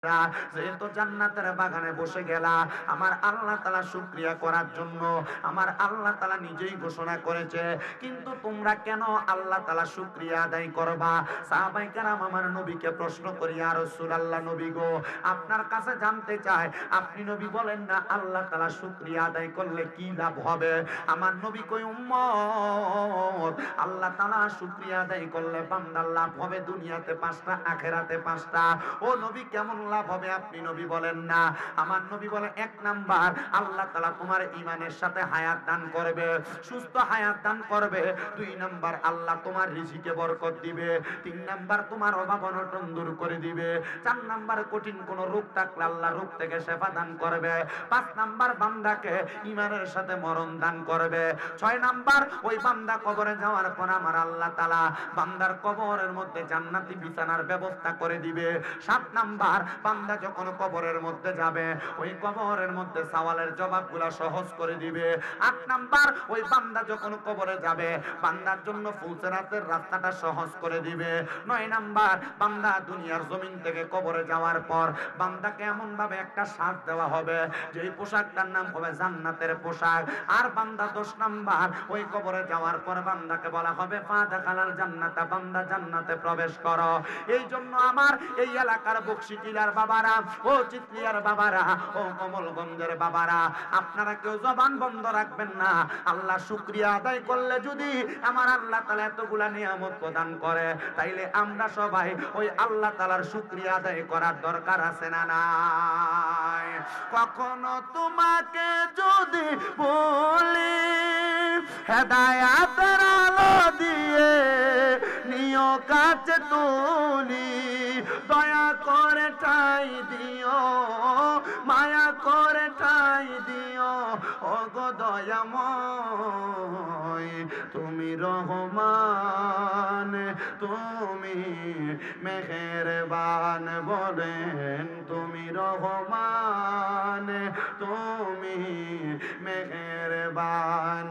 যেহেতু জান্নাতের বাগানে বসে গেলা আমার আল্লাহ তাআলা শুকরিয়া করার জন্য, আমার আল্লাহ তাআলা নিজেই ঘোষণা করেছে, কিন্তু তোমরা কেন আল্লাহ তাআলা শুকরিয়া আদায় করবা? সাহাবায়ে কেরাম আমার নবীকে প্রশ্ন করি, ইয়া রাসূলুল্লাহ, নবী গো, আপনার কাছে জানতে চাই, আপনি নবী বলেন না আল্লাহ তাআলা শুকরিয়া আদায় করলে কি লাভ হবে? আমার নবী কই, উম্মত, আল্লাহ তাআলা শুকরিয়া আদায় করলে বান্দার লাভ হবে দুনিয়াতে 5টা, আখিরাতে 5টা। ও নবী, কেমন লাভ হবে আপনি নবী বলেন না? আমার নবী বলে, 1 নাম্বার, আল্লাহ তাআলা তোমার ঈমানের সাথে হায়াত দান করবে, সুস্থ হায়াত দান করবে। 2 নাম্বার, আল্লাহ তোমার রিজিকে বরকত দিবে। 3 নাম্বার, তোমার অভাব অনটন দূর করে দিবে। 4 নাম্বার, কঠিন কোন রোগ থাকলে আল্লাহ রোগ থেকে শেফা দান করবে। 5 নাম্বার, বান্দাকে ঈমানের সাথে মরণ দান করবে। 6 নাম্বার, ওই বান্দা কবরে যাওয়ার পর আমার আল্লাহ তাআলা বান্দার কবরের মধ্যে জান্নাতি বিছানার ব্যবস্থা করে দিবে। 7 নাম্বার, বান্দা যখন কবরের মধ্যে যাবে ওই কবরের মধ্যে সওয়ালের জবাবগুলো সহজ করে দিবে। 8 নাম্বার, ওই বান্দা যখন কবরে যাবে বান্দার জন্য ফুলসেরাতের রাস্তাটা সহজ করে দিবে। 9 নাম্বার, বান্দা দুনিয়ার জমিন থেকে কবরে যাওয়ার পর বান্দাকে এমন ভাবে একটা সাজ দেওয়া হবে যে পোশাকটার নাম হবে জান্নাতের পোশাক। আর বান্দা 10 নাম্বার, ওই কবরে যাওয়ার পর বান্দাকে বলা হবে ফাদাখালাল জান্নাতা, বান্দা জান্নাতে প্রবেশ করো। এই জন্য আমার এই এলাকার বকশিটিলার বাবারা, ও চিতলিয়ার বাবারা, ও কমলগঞ্জের বাবারা, আপনারা কেউ জবান বন্ধ রাখবেন না। আল্লাহ শুকরিয়া আদায় করলে যদি আমার আল্লাহ তাআলা এতগুলা নিয়ামত প্রদান করে, তাইলে আমরা সবাই ওই আল্লাহ তাআলার শুকরিয়া আদায় করার দরকার আছে না নাই? কখনো তোমাকে যদি বলি হেদায়াতের আলো দিয়ে নিও কাছে তুলি, দয়া করে ঠাই দিও, মায়া করে ঠাই দিও, ওগো দয়াময়, তুমি রহমান, তুমি মেহেরবান, বলেন তুমি রহমান, তুমি মেহেরবান।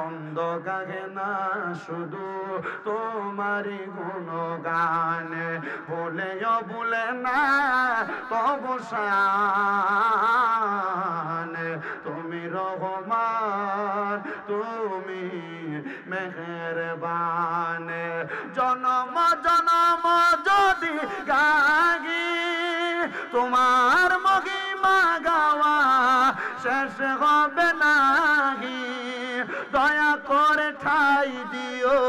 অন্ধ গাহে না শুধু তোমারই গুণগান, ভুলেও ভুলে না তবু শান, তুমি রহমান, তুমি মেহেরবান। জনম জনম যদি গাগি তোমার মহিমা গাওয়া শেষ হবে নাহি, দয়া করে ঠাই দিও,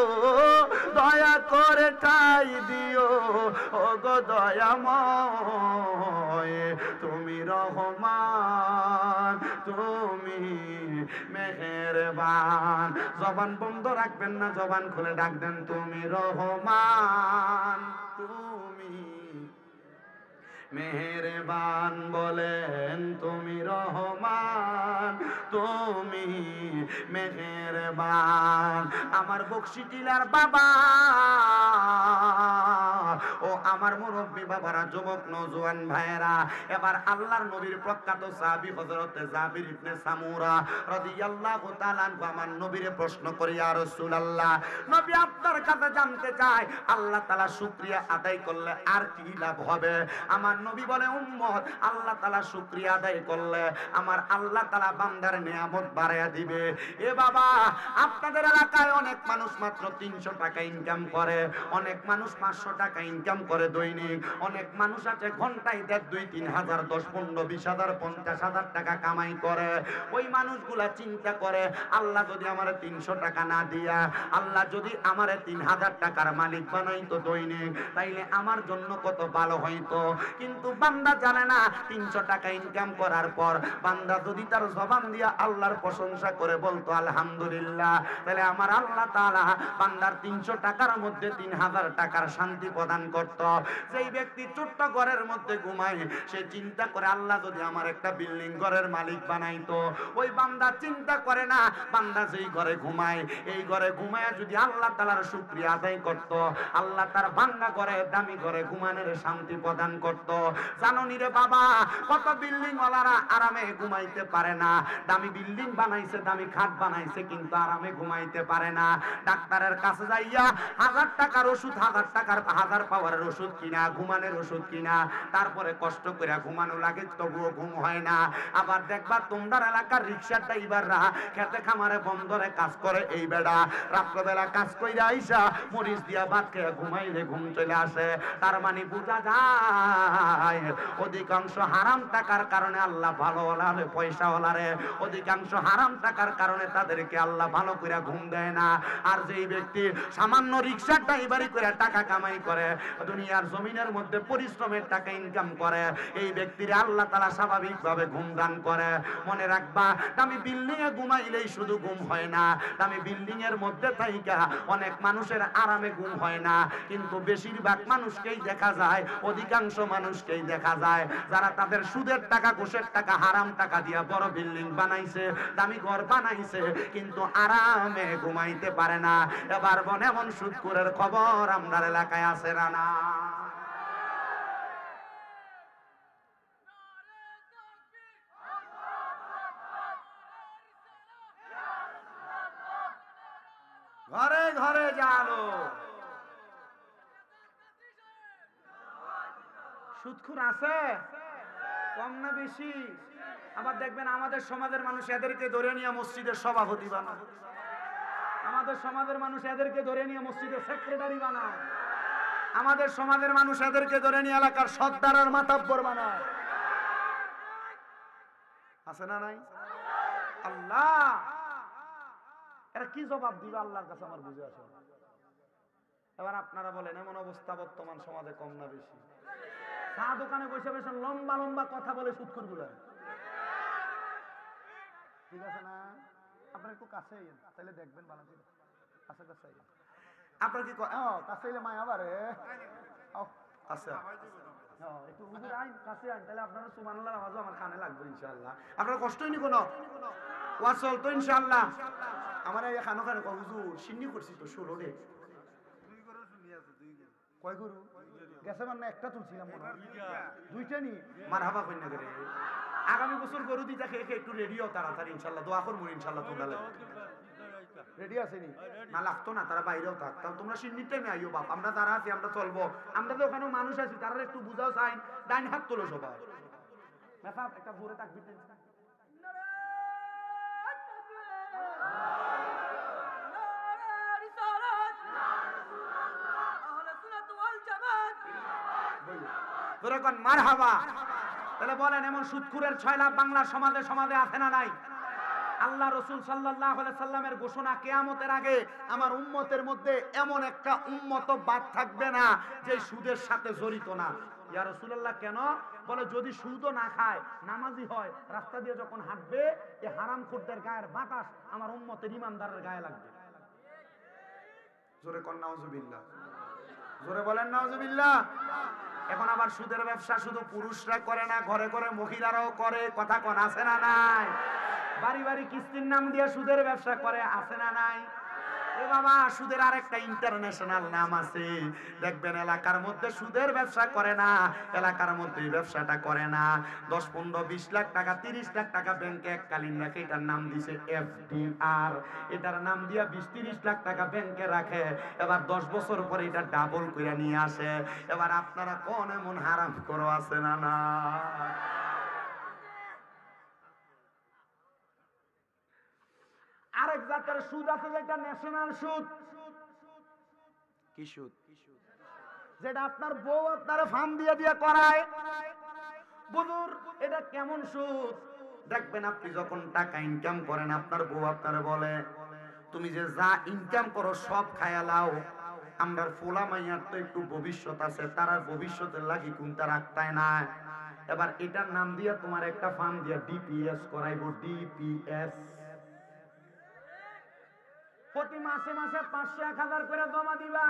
দয়া করে ঠাই দিও, ওগো দয়াময়, তুমি রহমান, তুমি মেহেরবান। জবান বন্ধ রাখবেন না, জবান খুলে ডাক দেন, তুমি রহমান, তুমি মেহেরবান, বলেন তুমি রহমান, তুমি মেহেরবান। আমার বকশিটিলার বাবা, ও আমার মুরব্বী বাবারা, যুবক নওজোয়ান ভাইয়েরা, এবার আল্লাহর নবীর প্রখ্যাত সাহাবী হযরত জাবির ইবনে সামুরা রাদিয়াল্লাহু তাআলা আনহু আমার নবীরে প্রশ্ন করি, ইয়া রাসূলুল্লাহ, নবী আপনার কাছে জানতে চাই আল্লাহ তাআলা শুকরিয়া আদায় করলে আর কি লাভ হবে? আমার নবী বলে, উম্মত, আল্লাহ তাআলা শুকরিয়া আদায় করলে আমার আল্লাহ তাআলা বান্দার নিয়ামত বাড়ায়া দিবে। এ বাবা, আপনাদের এলাকায় অনেক মানুষ মাত্র 300 টাকা ইনকাম করে, অনেক মানুষ 500 টাকা ইনকাম করে দৈনিক, অনেক মানুষ আছে ঘন্টায় 2-3 হাজার, 10-15, 20,000, 50,000 টাকা কামাই করে। ওই মানুষগুলা চিন্তা করে, আল্লাহ যদি আমার 300 টাকা না দিয়া আল্লাহ যদি আমার 3,000 টাকার মালিক বানাইতো দৈনিক, তাইলে আমার জন্য কত ভালো হইতো। কিন্তু বান্দা জানে না, 300 টাকা ইনকাম করার পর বান্দা যদি তার জবান দিয়া আল্লাহর প্রশংসা করে বলতো আলহামদুলিল্লাহ, তাহলে আমার আল্লাহ তাআলা বান্দার 300 টাকার মধ্যে 3,000 টাকার শান্তি প্রদান করত। যেই ব্যক্তি ছোট্ট ঘরের মধ্যে ঘুমায়, সে চিন্তা করে আল্লাহ যদি আমার একটা বিল্ডিং ঘরের মালিক বানাইতো। ওই বান্দা চিন্তা করে না, বান্দা যেই ঘরে ঘুমায়, এই ঘরে ঘুমায় যদি আল্লাহ তাআলার শুকরিয়া আদায় করত, আল্লাহ তার ভাঙ্গা ঘরে, দামি ঘরে ঘুমানোর শান্তি প্রদান করত। জানো নি রে বাবা, কত বিল্ডিং ওয়ালারা আরামে ঘুমাইতে পারে না। দামি বিল্ডিং বানাইছে, দামি খাট বানাইছে, কিন্তু আরামে ঘুমাইতে পারে না। ডাক্তারের কাছে যাইয়া 1000 টাকার ওষুধ, 1000 সুগার পাওয়ারের ওষুধ কিনা, ঘুমানোর ওষুধ কিনা, তারপরে কষ্ট করে ঘুমানো লাগে, তবুও ঘুম হয় না। আবার দেখবা তোমরা এলাকার রিক্সার ড্রাইভাররা খেতে খামারে বন্দরে কাজ করে, এই বেড়া রাত্রবেলা কাজ কইরা আইসা মরিচ দিয়া ভাত খেয়ে ঘুমাইলে ঘুম চলে আসে। তার মানে বোঝা যায় অধিকাংশ হারাম টাকার কারণে আল্লাহ ভালোওয়ালারে, পয়সাওয়ালারে অধিকাংশ হারাম টাকার কারণে তাদেরকে আল্লাহ ভালো করে ঘুম দেয় না। আর যেই ব্যক্তি সামান্য রিক্সার ড্রাইভারি করে টাকা কামাই করে, দুনিয়ার জমিনের মধ্যে পরিশ্রমের টাকা ইনকাম করে, এই ব্যক্তির আল্লাহ তাআলা স্বাভাবিকভাবে ঘুম দান করে। মনে রাখবা, দামি বিল্ডিং এ ঘুমাইলেই শুধু ঘুম হয় না, দামি বিল্ডিং এর মধ্যে থাইকা অনেক মানুষের আরামে ঘুম হয় না। কিন্তু বেশিরভাগ মানুষকেই দেখা যায়, অধিকাংশ মানুষকেই দেখা যায় যারা তাদের সুদের টাকা, ঘুষের টাকা, হারাম টাকা দিয়া বড় বিল্ডিং বানাইছে, দামি ঘর বানাইছে, কিন্তু আরামে ঘুমাইতে পারে না। এবার বনে এমন সুদখোরের খবর আপনার এলাকায় আছে না? ঘরে ঘরে জানো সুদখোর আছে, কম না বেশি? আবার দেখবেন আমাদের সমাজের মানুষ এদেরকে ধরে নিয়ে মসজিদের সভাপতি বানায়, আমাদের সমাজের মানুষ এদেরকে ধরে নিয়ে মসজিদের সেক্রেটারি বানায়, আমাদের সমাজের মানুষ এদেরকে ধরে নিয়ে এলাকার সর্দার আর মাতাব্বর বানায়। আছে না নাই? আল্লাহ এরা কি জবাব দিবে আল্লাহর কাছে আমার বুঝে আসে। এবার আপনারা বলেন, এমন অবস্থা বর্তমান সমাজে কম না বেশি? চা দোকানে বসে বসে লম্বা লম্বা কথা বলে সুদখোর গুলা, ঠিক আছে না? আপনার একটু কাছে তাহলে দেখবেন ভালো করে, কাছে কাছে আপনার কি কাছে এলে মায়া বাড়ে। আচ্ছা একটু হুজুর আইন, কাছে আইন, তাহলে আপনারা সুবহানাল্লাহর আওয়াজও আমার কানে লাগবে ইনশাআল্লাহ। আপনার কষ্ট হয়নি কোনো, ওয়াজ চলতো ইনশাআল্লাহ। আমার এই খানো খানো হুজুর সিন্নি করছি তো 16 ডে। কয় গরু গেছে? মানে একটা তুলছিলাম মনে হয়, দুইটা নি মারহাবা কইনা করে। আগামী বছর গরু দিতে খেয়ে একটু রেডিও তাড়াতাড়ি ইনশাআল্লাহ, দোয়া করবো ইনশাআল্লাহ। তোমরা রেডি আসেনি না? লাগতো না, তারা বাইরেও থাকতাম। তোমরা সিন্নির টাইমে আইও বাপ, আমরা যারা আছি আমরা চলবো। আমরা তো ওখানে মানুষ আছি, তারা একটু বুঝাও চাই। ডাইন হাত তোলো সবাই, একটা জোরে তাকবীর দেন। মারহাবা। তাহলে বলেন, এমন সুদখোরের 6 লাখ বাংলা সমাজে সমাজে আছে না নাই? আল্লাহ রাসূল সাল্লাল্লাহু আলাইহি সাল্লামের ঘোষণা, কিয়ামতের আগে আমার উম্মতের মধ্যে এমন একটা উম্মত বাদ থাকবে না যে সুদের সাথে জড়িত না। ইয়া রাসূলুল্লাহ, কেন? বলে, যদি সুদও না খায়, নামাজি হয়, রাস্তা দিয়ে যখন হাঁটবে, এই হারামখোরদের গায়ের বাতাস আমার উম্মতের ঈমানদারের গায়ে লাগবে। জোরে কোন নাউজুবিল্লাহ, জোরে বলেন নাউজুবিল্লাহ। এখন আবার সুদের ব্যবসা শুধু পুরুষরা করে না, ঘরে ঘরে মহিলারাও করে। কথা কোন আছে না নাই? বাড়ি বাড়ি কিস্তির নাম দিয়ে সুদের ব্যবসা করে, আছে না নাই? এ বাবা, সুদের আরেকটা ইন্টারন্যাশনাল নাম আছে। দেখবেন এলাকার মধ্যে সুদের ব্যবসা করে না, এলাকার মধ্যে ব্যবসাটা করে না। 10, 15, 20 লাখ টাকা, 30 লাখ টাকা ব্যাংকে এককালীন রাখে, এটার নাম দিছে এফডিআর। এটার নাম দিয়া 20-30 লাখ টাকা ব্যাংকে রাখে, এবার 10 বছর পরে এটা ডাবল করে নিয়ে আসে। এবার আপনারা কোন এমন হারাম করো আছে না না? আরেক জাতের সুদ আছে যেটা ন্যাশনাল সুদ। কি সুদ? যেটা আপনার বউ আপনার ফার্ম দিয়ে দিয়ে করায়। বুজুর, এটা কেমন সুদ? দেখবেন আপনি যখন টাকা ইনকাম করেন, আপনার বউ আপনার বলে, তুমি যে যা ইনকাম করো সব খায়া লাও, আমরা ফোলা মাইয়ার তো একটু ভবিষ্যৎ আছে, তারা ভবিষ্যতের লাগি কোনটা রাখতায় না। এবার এটার নাম দিয়ে তোমার একটা ফার্ম দিয়ে ডিপিএস করাইবো। ডিপিএস প্রতি মাসে মাসে 500-1000 করে জমা দিবা।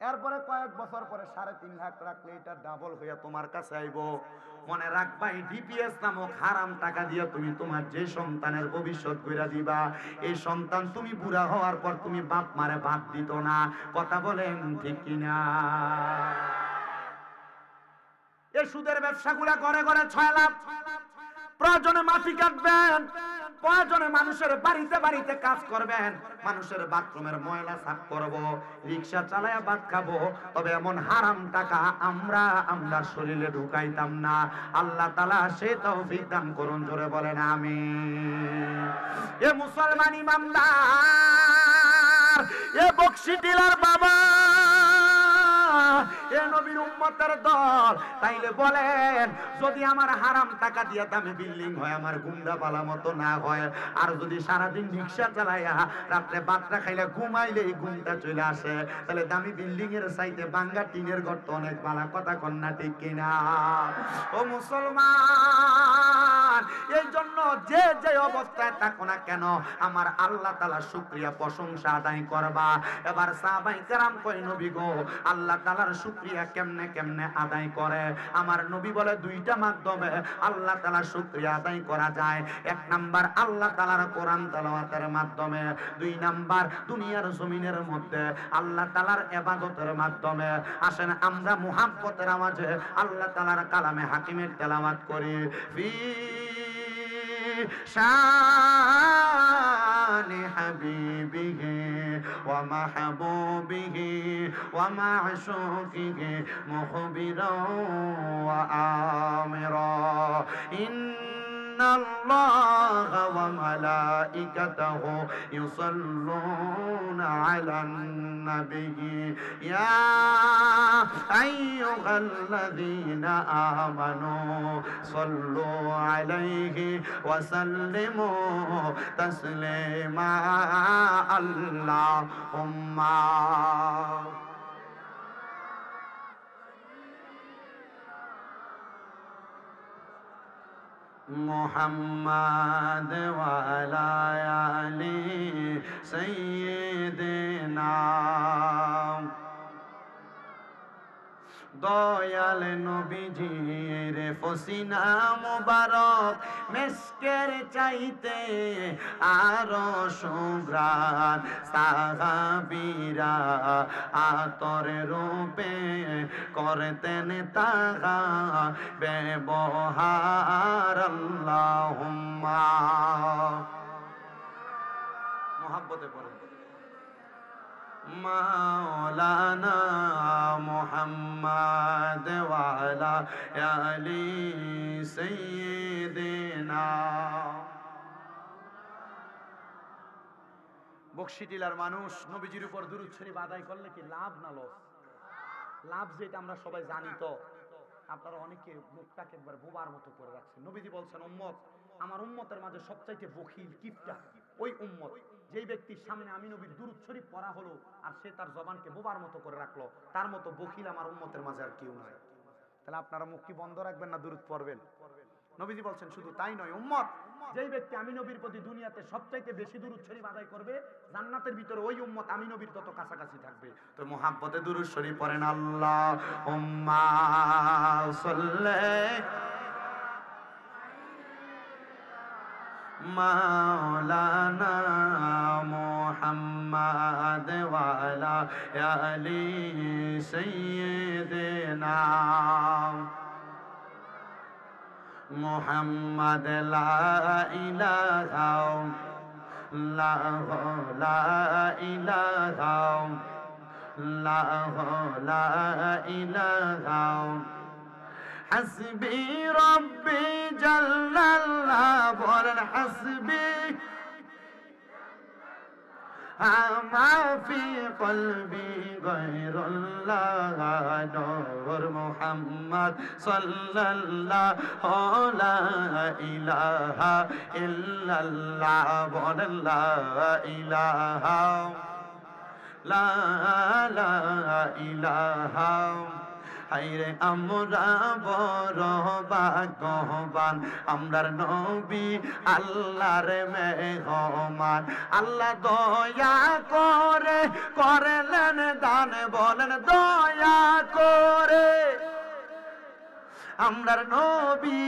এরপরে কয়েক বছর পরে 3.5 লাখ রাখলে এটা ডাবল হইয়া তোমার কাছে আইব। মনে রাখবা, এই ডিপিএস নামক হারাম টাকা দিয়ে তুমি তোমার যে সন্তানের ভবিষ্যৎ কইরা দিবা, এই সন্তান তুমি বুড়া হওয়ার পর তুমি বাপ মারে ভাত দিত না। কথা বলেন ঠিক কিনা? এই সুদের ব্যবসাগুলা ঘরে ঘরে 6 লাখ। প্রয়োজনে মাটি কাটবেন, প্রয়োজনে মানুষের বাড়িতে বাড়িতে কাজ করবেন, মানুষের বাথরুমের ময়লা সাফ করব, রিকশা চালায়া ভাত খাবো, তবে এমন হারাম টাকা আমরা শরীরে ঢুকাইতাম না। আল্লাহ তাআলা সে তৌফিক দান করুন, জোরে বলেন আমিন। এ মুসলমান ইমানদার, এ বকশিটিলার বাবা, এ নবীর উম্মতের দল, তাইলে বলেন যদি আমার হারাম টাকা দিয়া দামি বিল্ডিং হয়, আমার গুন্ডা পালা মতো না হয়, আর যদি সারাদিন রিক্সা চালাইয়া রাত্রে বাতরা খাইলে ঘুমাইলেই ঘুমটা চলে আসে, তাহলে দামি বিল্ডিং এর চাইতে ভাঙ্গা টিনের ঘর তো অনেক ভালো, কথা কন্যা ঠিক কিনা? ও মুসলমান, এই জন্য যে যে অবস্থায় থাকো না কেন আমার আল্লাহ তাআলার শুকরিয়া প্রশংসা আদায় করবা। এবার সাহাবায়ে কেরাম কই, নবী গো আল্লাহ তাআলার শুকরিয়া কেমনে কেমনে আদায় করে? আমার নবী বলে দুইটা মাধ্যমে আল্লাহ তাআলার শুকরিয়া আদায় করা যায়। এক নাম্বার আল্লাহ তাআলার কোরআন তেলাওয়াতের মাধ্যমে, দুই নাম্বার দুনিয়ার জমিনের মধ্যে আল্লাহ তাআলার ইবাদতের মাধ্যমে। আসেন আমরা মুহাব্বতের আওয়াজে আল্লাহ তাআলার কালামে হাকিমের তেলাওয়াত করি। ফি শানি হাবিবিহি ওয়া মাহবুবিহি ওয়া মা'শুকিহি মুখবিরাও ওয়া আমিরা। ইন্নাল্লাহা ওয়া মালাইকাতাহু ইউসাল্লুনা আলান নাবিয়্যি ইয়া আইয়ুহাল্লাযীনা আমানু সাল্লু আলাইহি ওয়া সাল্লিমু তাসলিমা। আল্লাহুম্মা মুহাম্মাদ ওয়া আলা আলি সাইয়্যিদিনা। দয়াল নবীজির ফসিনা মুবারক মেসকের চাইতে আরো সুঘ্রাণ, সাহাবীরা আতর রূপে করতেন তাহা ব্যবহার। আল্লাহুম্মা মুহাব্বতে পড়ে মাওলানা মুহাম্মদ ওয়া আলা আলি সাইয়্যিদিনা। বকশিটিলার মানুষ নবীজির উপর দুরূদ শরীফ আদায় করলে কি লাভ না লস? লাভ যেটা আমরা সবাই জানি। তো আপনারা অনেকে মুখটাকে একবার বোবার মতো করে রাখছেন। নবীজি বলছেন উম্মত, আমার উম্মতের মাঝে সবচাইতে বখিল কিপটা ওই উম্মত যেই ব্যক্তির সামনে আমি নবীর দুরূদ শরীফ পড়া হলো আর সে তার জবানকে বোবার মতো করে রাখলো, তার মতো বখিল আমার উম্মতের মাঝে আর কেউ নাই। তাহলে আপনারা মুখ কি বন্ধ রাখবেন না দুরূদ পড়বেন? নবীজি বলছেন শুধু তাই নয়, উম্মত যেই ব্যক্তি আমি নবীর প্রতি দুনিয়াতে সবচাইতে বেশি দুরূদ শরীফ আদায় করবে, জান্নাতের ভিতরে ওই উম্মত আমি নবীর তত কাছাকাছি থাকবে। তো মুহাব্বতে দুরূদ শরীফ পড়েন। আল্লাহুম্মা সাল্লি মাওলানা মুহাম্মদ ওয়া আলা আলি সাইয়্যিদিনা মুহাম্মদ। লা ইলাহা ইল্লাল্লাহু লা ইলাহা ইল্লাল্লাহু লা ইলাহা হাসবি রব্বি জাল্লাল্লাহ। বলেন হাসবি আমা ফি কলবি গায়রুল্লাহ। নূর মুহাম্মদ সাল্লাল্লাহু লা ইলাহা ইল্লাল্লাহ। বলেন লা ইলাহা লা ইলাহা। হায়রে আমরা বড় ভাগ্যবান, আমরার নবী আল্লাহর মেহমান। আল্লাহ দয়া করে করলেন দান, বলেন দয়া করে আমরার নবী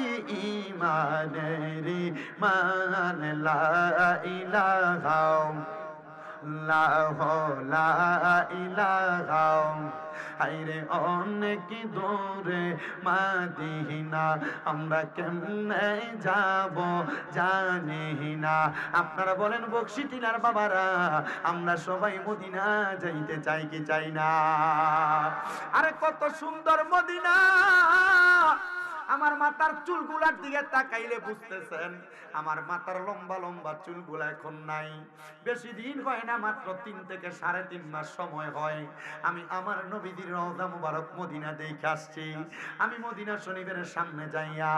ইমানের মান। লা ইলাহা আল্লাহ লা ইলাহা হায়রে অনেক দূরে মদিনা আমরা কেমনে যাব জানি না। আপনারা বলেন বকশী টিলার বাবারা, আমরা সবাই মদিনা যাইতে চাই কি চাই না? আরে কত সুন্দর মদিনা! আমার মাথার চুলগুলার দিকে তাকাইলে বুঝতেছেন আমার মাথার লম্বা লম্বা চুলগুলা এখন নাই। বেশি দিন হয় না, মাত্র 3 থেকে 3.5 মাস সময় হয় আমি আমার নবীজির রওজা মুবারক মদিনা দেখে আসছি। আমি মদিনা শরীফের সামনে যাইয়া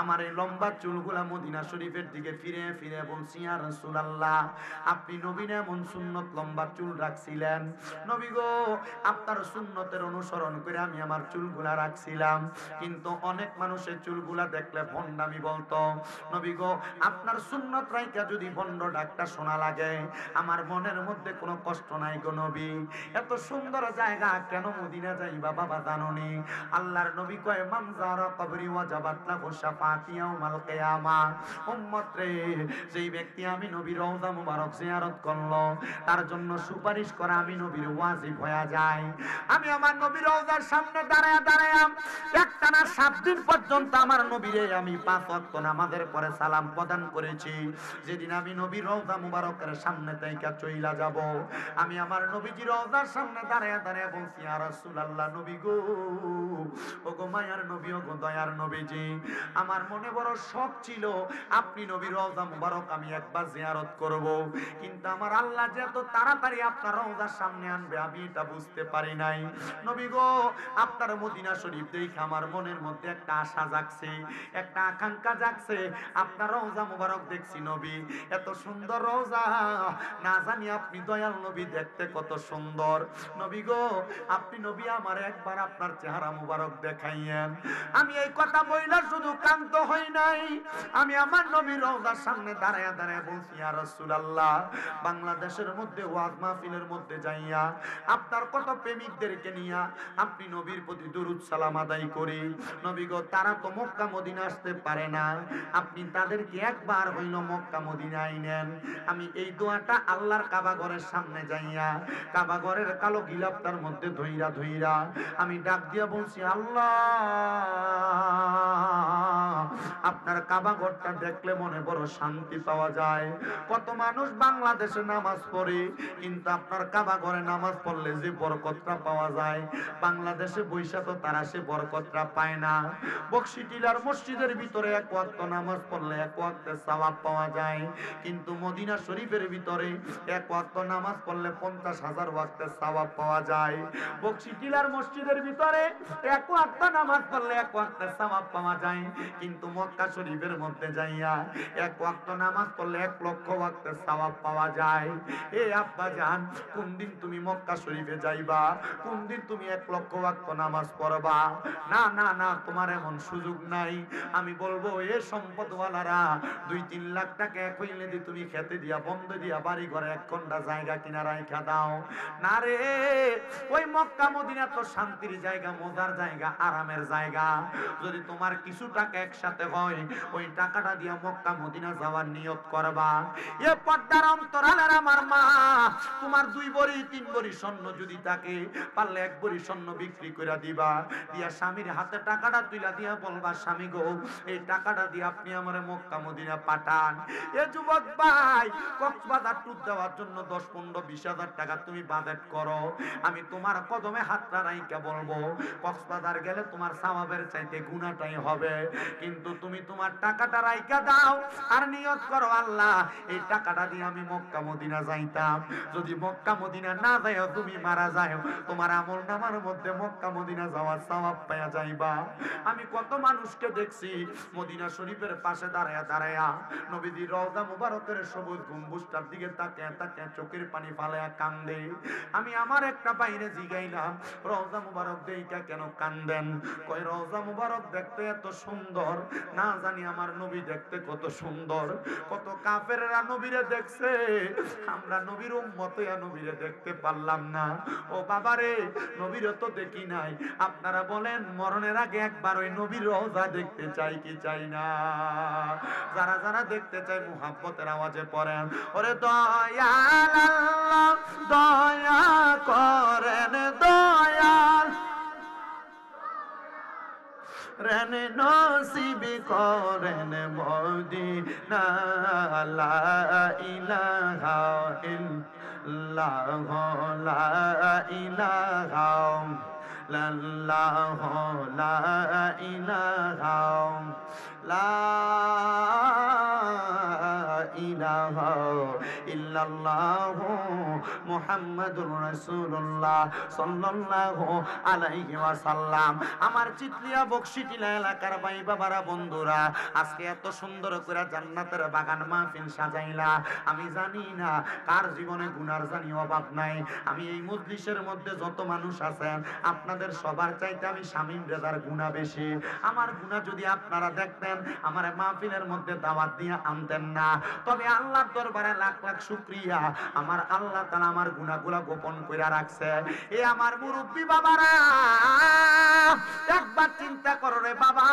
আমার এই লম্বা চুলগুলা মদিনা শরীফের দিকে ফিরে ফিরে বলছি, ইয়া রাসূলুল্লাহ, আপনি নবীন এমন সুন্নত লম্বা চুল রাখছিলেন, নবী গো আপনার সুন্নতের অনুসরণ করে আমি আমার চুলগুলা রাখছিলাম, কিন্তু অনেক মানুষের চুলগুলা দেখলে ভণ্ডামি বলতো, নবী গো আপনার সুন্নত রাইখা যদি ভণ্ড ডাকটা শোনা লাগে আমার মনের মধ্যে কোনো কষ্ট নাই গো নবী। এত সুন্দর জায়গা কেন মদিনা যাইবা বাবা জানোনি? আল্লাহর নবী কয় মান যারা কবরি ওয়াজাবাত লাহু শাফাআতি ইয়াউমাল কিয়ামা। উম্মত রে, যেই ব্যক্তি আমি নবীর রওজা মুবারক জিয়ারত করলো তার জন্য সুপারিশ করা আমি নবীর ওয়াজিব হয়ে যায়। আমি আমার নবীর রওজার সামনে দাঁড়ায়া দাঁড়ায়া একটানা 7 দিন পর্যন্ত আমার নবীরে আমি 5 ওয়াক্ত নামাজের পরে সালাম প্রদান করেছি। যেদিন আমি নবীর রওজা মুবারকের সামনে থেকে চইলা যাব, আমি আমার নবীজির রওজার সামনে দাঁড়ায়া দাঁড়ায়া বলছি, ইয়া রাসূলুল্লাহ, নবী গো, ও গো মায়ার নবী, ও গো দয়ার নবীজি, আমার মনে বড় শখ ছিল আপনি নবীর রওজা মুবারক আমি একবার জিয়ারত করব, কিন্তু আমার আল্লাহ যে এত তাড়াতাড়ি আপনার রওজার সামনে আনবে আমি এটা বুঝতে পারি নাই। নবী গো আপনার মদিনা শরীফ দেখে আমার মনের মধ্যে একটা আশা জাগছে, একটা আকাঙ্ক্ষা জাগছে, আপনার রওজা মুবারক দেখছি নবী, এত সুন্দর রওজা, না জানি আপনি দয়াল নবী দেখতে কত সুন্দর, নবী গো আপনি নবী আমার একবার আপনার চেহারা মুবারক দেখাইয়েন। আমি এই কথা বইলা শুধু কান্ত হই নাই, আমি আমার নবীর রওজার সামনে দাঁড়ায়া দাঁড়ায়া বলছি, ইয়া রাসূলুল্লাহ, বাংলাদেশের মধ্যে ওয়াজ মাহফিলের মধ্যে যাইয়া আপনার কত প্রেমিকদেরকে নিয়া আপনি নবীর প্রতি দুরূদ সালাম আদায় করি, নবী গো তারা তো মক্কা মদিনা আসতে পারে না, আপনি তাদেরকে একবার হইল মক্কা মদিনা আইনেন। আমি এই দোয়াটা আল্লাহর কাবা ঘরের সামনে যাইয়া কাবা ঘরের কালো গিলাফটার মধ্যে ধইরা ধইরা আমি ডাক দিয়া বলছি, আল্লাহ আপনার কাবা ঘরটা দেখলে মনে বড় শান্তি পাওয়া যায়। কত মানুষ বাংলাদেশে নামাজ পড়ে, কিন্তু আপনার কাবা ঘরে নামাজ পড়লে যে বরকতটা পাওয়া যায় বাংলাদেশে বৈশা তো তারা সে বরকতটা পায় না। বকশী টিলার মসজিদের ভিতরে 1 ওয়াক্ত নামাজ পড়লে 1 ওয়াক্তের সওয়াব পাওয়া যায়, কিন্তু মদিনা শরীফের ভিতরে 1 ওয়াক্ত নামাজ পড়লে 50,000 ওয়াক্তের সওয়াব পাওয়া যায়। বকশী টিলার মসজিদের ভিতরে 1 ওয়াক্ত নামাজ পড়লে 1 ওয়াক্তের সওয়াব পাওয়া যায়, কিন্তু মক্কা শরীফের মধ্যে যাইয়া 1 ওয়াক্ত নামাজ পড়লে 1 লক্ষ ওয়াক্তের সওয়াব পাওয়া যায়। এ আব্বা জান, কোন দিন তুমি মক্কা শরীফে যাইবা? কোন দিন তুমি 1 লক্ষ ওয়াক্ত নামাজ পড়বা? না না না, তোমার এমন সুযোগ নাই। আমি বলবো এ সম্পদওয়ালারা 2-3 লাখ টাকা এক হইলে দি তুমি খেতে দিয়া বন্ধ দিয়া বাড়ি ঘরে 1 ঘন্টা জায়গা কিনা রাইখা দাও না রে। ওই মক্কা মদিনা তো শান্তির জায়গা, মজার জায়গা, আরামের জায়গা। যদি তোমার কিছু টাকা একসাথে হয় ওই টাকাটা দিয়া মক্কা মদিনা যাওয়ার নিয়ত করবা। এ পর্দার অন্তরালের আমার মা, তোমার 2 ভরি 3 ভরি স্বর্ণ যদি থাকে পারলে 1 ভরি স্বর্ণ বিক্রি করে দিবা, দিয়া স্বামীর হাতে টাকাটা তুইলা দিয়া বলবা, স্বামী গো এই টাকাটা দিয়ে আপনি আমারে মক্কা মদিনা পাঠান। এ যুবক ভাই, কক্সবাজার ট্যুর দেওয়ার জন্য 10-15-20 হাজার টাকা তুমি বাজেট করো, আমি তোমার কদমে হাতটা রাইখা বলবো কক্সবাজার গেলে তোমার সওয়াবের চাইতে গুনাহটাই হবে, কিন্তু তুমি তোমার টাকাটা রাইখা দাও আর নিয়ত করো, আল্লাহ এই টাকাটা দিয়ে আমি মক্কা মদিনা যাইতাম। যদি মক্কা মদিনা না যাও তুমি মারা যাও, তোমার আমলনামার মধ্যে মক্কা মদিনা যাওয়ার সওয়াব পাওয়া যাইবা। আমি কত মানুষকে দেখছি মদিনা শরীফের পাশে দাঁড়ায়া দাঁড়ায়া নবীজির রওজা মুবারকের সবুজ গম্বুজটার দিকে তাকিয়ে তাকিয়ে চোখের পানি ফালায়া কান্দে। আমি আমার একটা বাইরে জিগাইলাম, রওজা মুবারক দেইকা কেন কান্দেন? কয় রওজা মুবারক দেখতে এত সুন্দর, না জানি আমার নবী দেখতে কত সুন্দর, কত কাফেররা নবীরে দেখছে, আমরা নবীর উম্মত হইয়া নবীরে দেখতে পারলাম না। ও বাবারে, নবীরে তো দেখি নাই। আপনারা বলেন মরণের আগে একবার ওই নবীর রওজা দেখতে চাই কি চাই না? যারা যারা দেখতে চাই মুহাব্বতের আওয়াজে পড়েন, ওরে দয়াল আল্লাহ দয়া করেন, দয়াল রেন নসিব করেন মদিনা, লা ইলাহা ইল্লাল্লাহ, লা ইলাহা ইল্লাল্লাহ, লা ইলাহা ইলাহা ইল্লাল্লাহ মুহাম্মাদুর রাসূলুল্লাহ সাল্লাল্লাহু আলাইহি ওয়াসাল্লাম। আমার চিতলিয়া বকশিটিলা এলাকার ভাই বাবারা, বন্ধুরা, আজকে এত সুন্দর করে জান্নাতের বাগান মাহফিল সাজাইলা। আমি জানি না কার জীবনে গুনার জানি অভাব নাই। আমি এই মজলিসের মধ্যে যত মানুষ আছেন, আপনাদের সবার চাইতে আমি শামীম রেজার গুনাহ বেশি। আমার গুনাহ যদি আপনারা দেখতেন, আমার মাহফিলের মধ্যে দাওয়াত দিয়ে আনতেন না। তবে আল্লাহর দরবারে লাখ লাখ শুকরিয়া, আমার আল্লাহ তাআলা আমার গুনাহগুলো গোপন কইরা রাখছে। এ আমার মুরব্বি বাবারা, একবার চিন্তা করো রে বাবা,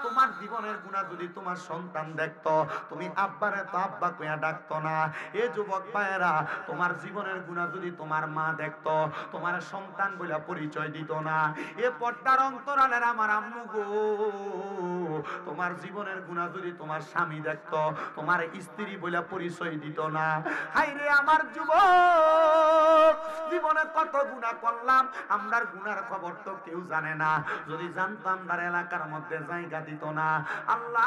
তোমার জীবনের গুনাহ যদি তোমার সন্তান দেখতো, তুমি আব্বারে তো আব্বা কইয়া ডাকতো না। এ যুবক ভাইয়েরা, তোমার জীবনের গুনাহ যদি তোমার মা দেখতো, তোমার সন্তান বলে পরিচয় দিত না। এ পর্দার অন্তরালের আমার আম্মু গো, তোমার জীবনের গুনাহ যদি তোমার স্বামী দেখতো, তোমার স্ত্রী বলে পরিচয় দিত না। হায়রে আমার যুবক, জীবনে কত গুনাহ করলাম, আমরার গুনার খবর তো কেউ জানে না। যদি জানতো আমরার এলাকার মধ্যে জায়গা দিত না। আল্লাহ,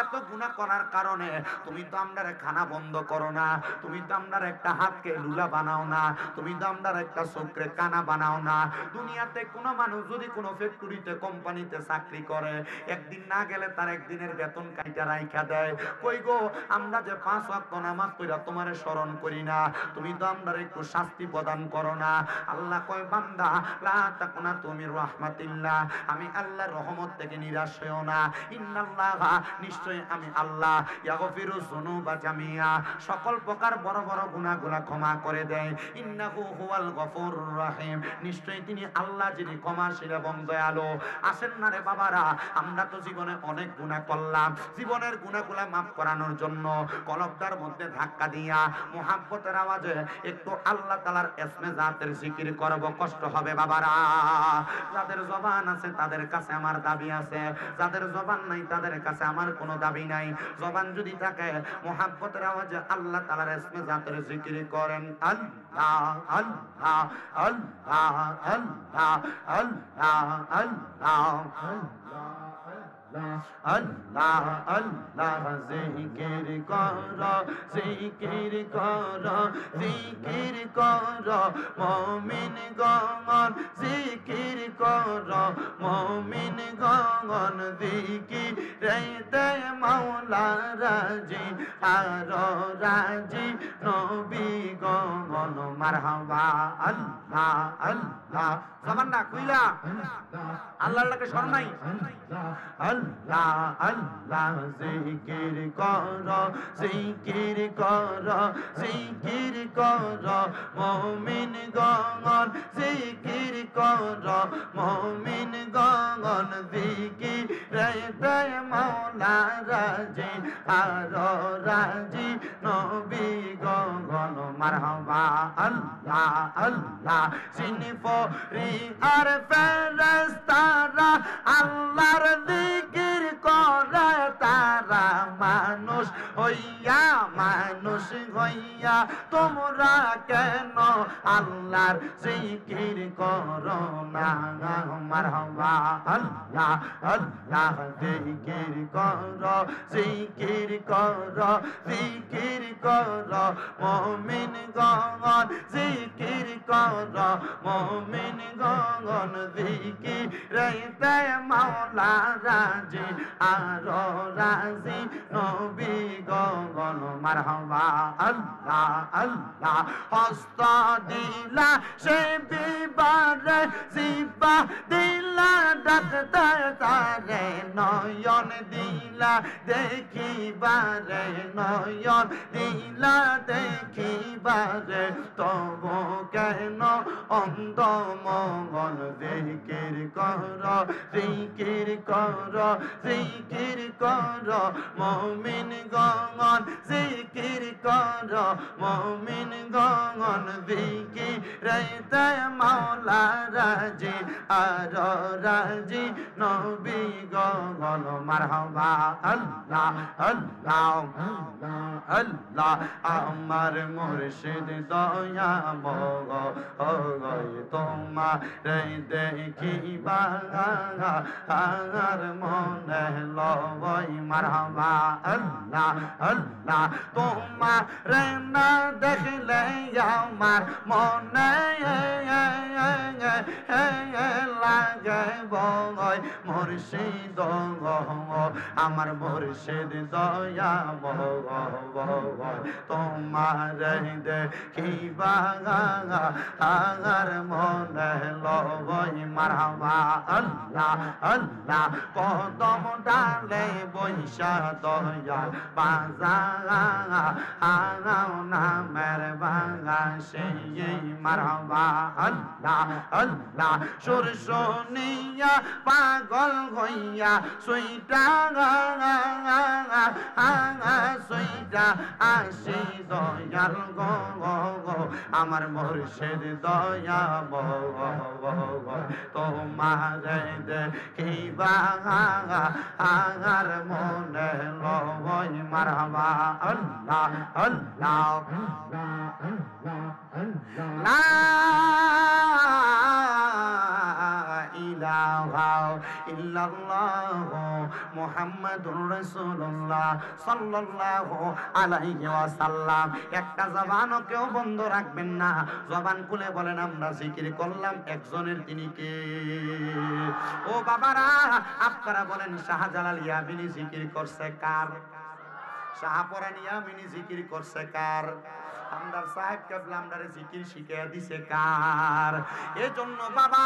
এত গুনাহ করার কারণে তুমি তো আমরার খানা বন্ধ করো না, তুমি তো আমরার একটা হাতকে লুলা বানাও না, তুমি তো আমরার একটা চোখকে কানা বানাও না। দুনিয়াতে কোনো মানুষ যদি কোনো ফ্যাক্টরিতে কোম্পানিতে চাকরি করে, একদিন না গেলে তার একদিনের বেতন কাইটা রাইখা দেয়। কই গো, আমরা যে 5 ওয়াক্ত নামাজ পড়া তোমারে স্মরণ করি না, তুমি তো আমরার একটু শাস্তি প্রদান করো না। আল্লাহ কয়, বান্দা লা তাকুনা তুমি রাহমাতিল্লাহ, আমি আল্লাহর রহমত থেকে নিরাশ হইও না। ইন্নাল্লাহা, নিশ্চয় আমি আল্লাহ, ইয়াগফিরু যুনুবা জামিয়া, সকল প্রকার বড় বড় গুনাহগুলো ক্ষমা করে দেয়। ইন্নাহু হুয়াল গফুরুর রহিম, নিশ্চয় তিনি আল্লাহ যিনি ক্ষমাশীল এবং দয়ালু। আসেন না রে বাবারা, আমরা তো জীবনে অনেক গুনাহ করলাম। জীবনের গুনাহগুলো মাফ করানোর জন্য কলবটার মধ্যে ধাক্কা দিয়া মুহাব্বতের আওয়াজে একটু আল্লাহ তাআলার ইসমে জাতের জিকির করব। কষ্ট হবে বাবারা। যাদের জবান আছে তাদের কাছে আমার দাবি আছে, যাদের জবান নাই তাদের কাছে আমার কোনো দাবি নাই। জবান যদি থাকে, মুহাব্বতের আওয়াজে আল্লাহ তাআলার ইসমে জাতের জিকির করেন। আল্লাহ আল্লাহ আল্লাহ আল্লাহ আল্লাহ আল্লাহ আল্লাহ আল্লাহ, জিকির কর জিকির কর জিকির কর মুমিন গণ, জিকির কর মুমিন গণ, জিকির রে মাওলা রাজি আর রাজি নবী গণ। মারহাবা। আল্লাহ আল্লাহ, জবান না খুইলা আল্লাহকে স্মরণ নাই। আল্লাহ আল্লাহ, জিকির কর জিকির কর জিকির কর মুমিন গণ, জিকির কর মুমিন গণ, জিকির রে মাওলা রাজি আর রাজি নবী গণ। মারহাবা। আল্লাহ আল্লাহ, সিনফরি আর ফেরেশতারা আল্লাহর জিকির করে তারা, মানুষ হইয়া মানুষ হইয়া তোমরা কেন আল্লাহর জিকির করো না? মারহাবা। আল্লাহ আল্লাহ, জিকির করো জিকির করো জিকির করো মুমিন গণ, জিকির করো মুমিন গণ, জিকির রে মাওলা রাজি আর রাজি নবী গণ। মারহাবা। আল্লাহ আল্লাহ আল্লাহ হস্ত দিলা সে বিবারে জিবা দিলা ডাক্তার তারে নয়ন দিলা দেখিবারে নয়ন দিলা দেখিবারে তবু কেন অন্ধ মন জিকির কর জিকির কর জিকির কর মুমিন গণ জিকির কর মুমিন গণ জিকিরাইতে মাওলা রাজি আর রাজি নবী গণ মারহাবা আল্লাহ আল্লাহ আল্লাহ আমার মুর্শিদ দয়া মগ তোমার দেখিবা আর মনে লবই মারহাবা আল্লাহ আল্লাহ তোমার না দেখলে আমার মনে লাগে বই মুর্শিদ আমার মুর্শিদ দয়া তোমার দেখিবা আর মনে লবই মারহাবা আল্লাহ আল্লাহ কদম ডালে বৈশা দয়া বাজা নামের বাঙা সেই মারহাবা আল্লাহ আল্লাহ সুর শুনিয়া পাগল হইয়া সুইটা সুইটা আসি দয়াল গো আমার মুর্শিদ দয়া তোমার দেখিবা আর মনে লবই মারহাবা আল্লাহ আল্লাহ লা ইলাহা ইল্লাল্লাহ মুহাম্মাদুর রাসূলুল্লাহ সাল্লাল্লাহু আলাইহি ওয়াসাল্লাম। একটা জবানও কেউ বন্ধ রাখবেন না, জবান খুলে বলেন আমরা জিকির করলাম একজনের, তিনি কে? ও বাবারা আপনারা বলেন শাহজালাল ইয়ামিনী জিকির করছে কার? শাহপরান ইয়ামিনী জিকির করছে কার? আমদার সাহেব কেবলা আমদারে জিকির শিখিয়ে দিছে কার? এজন্য বাবা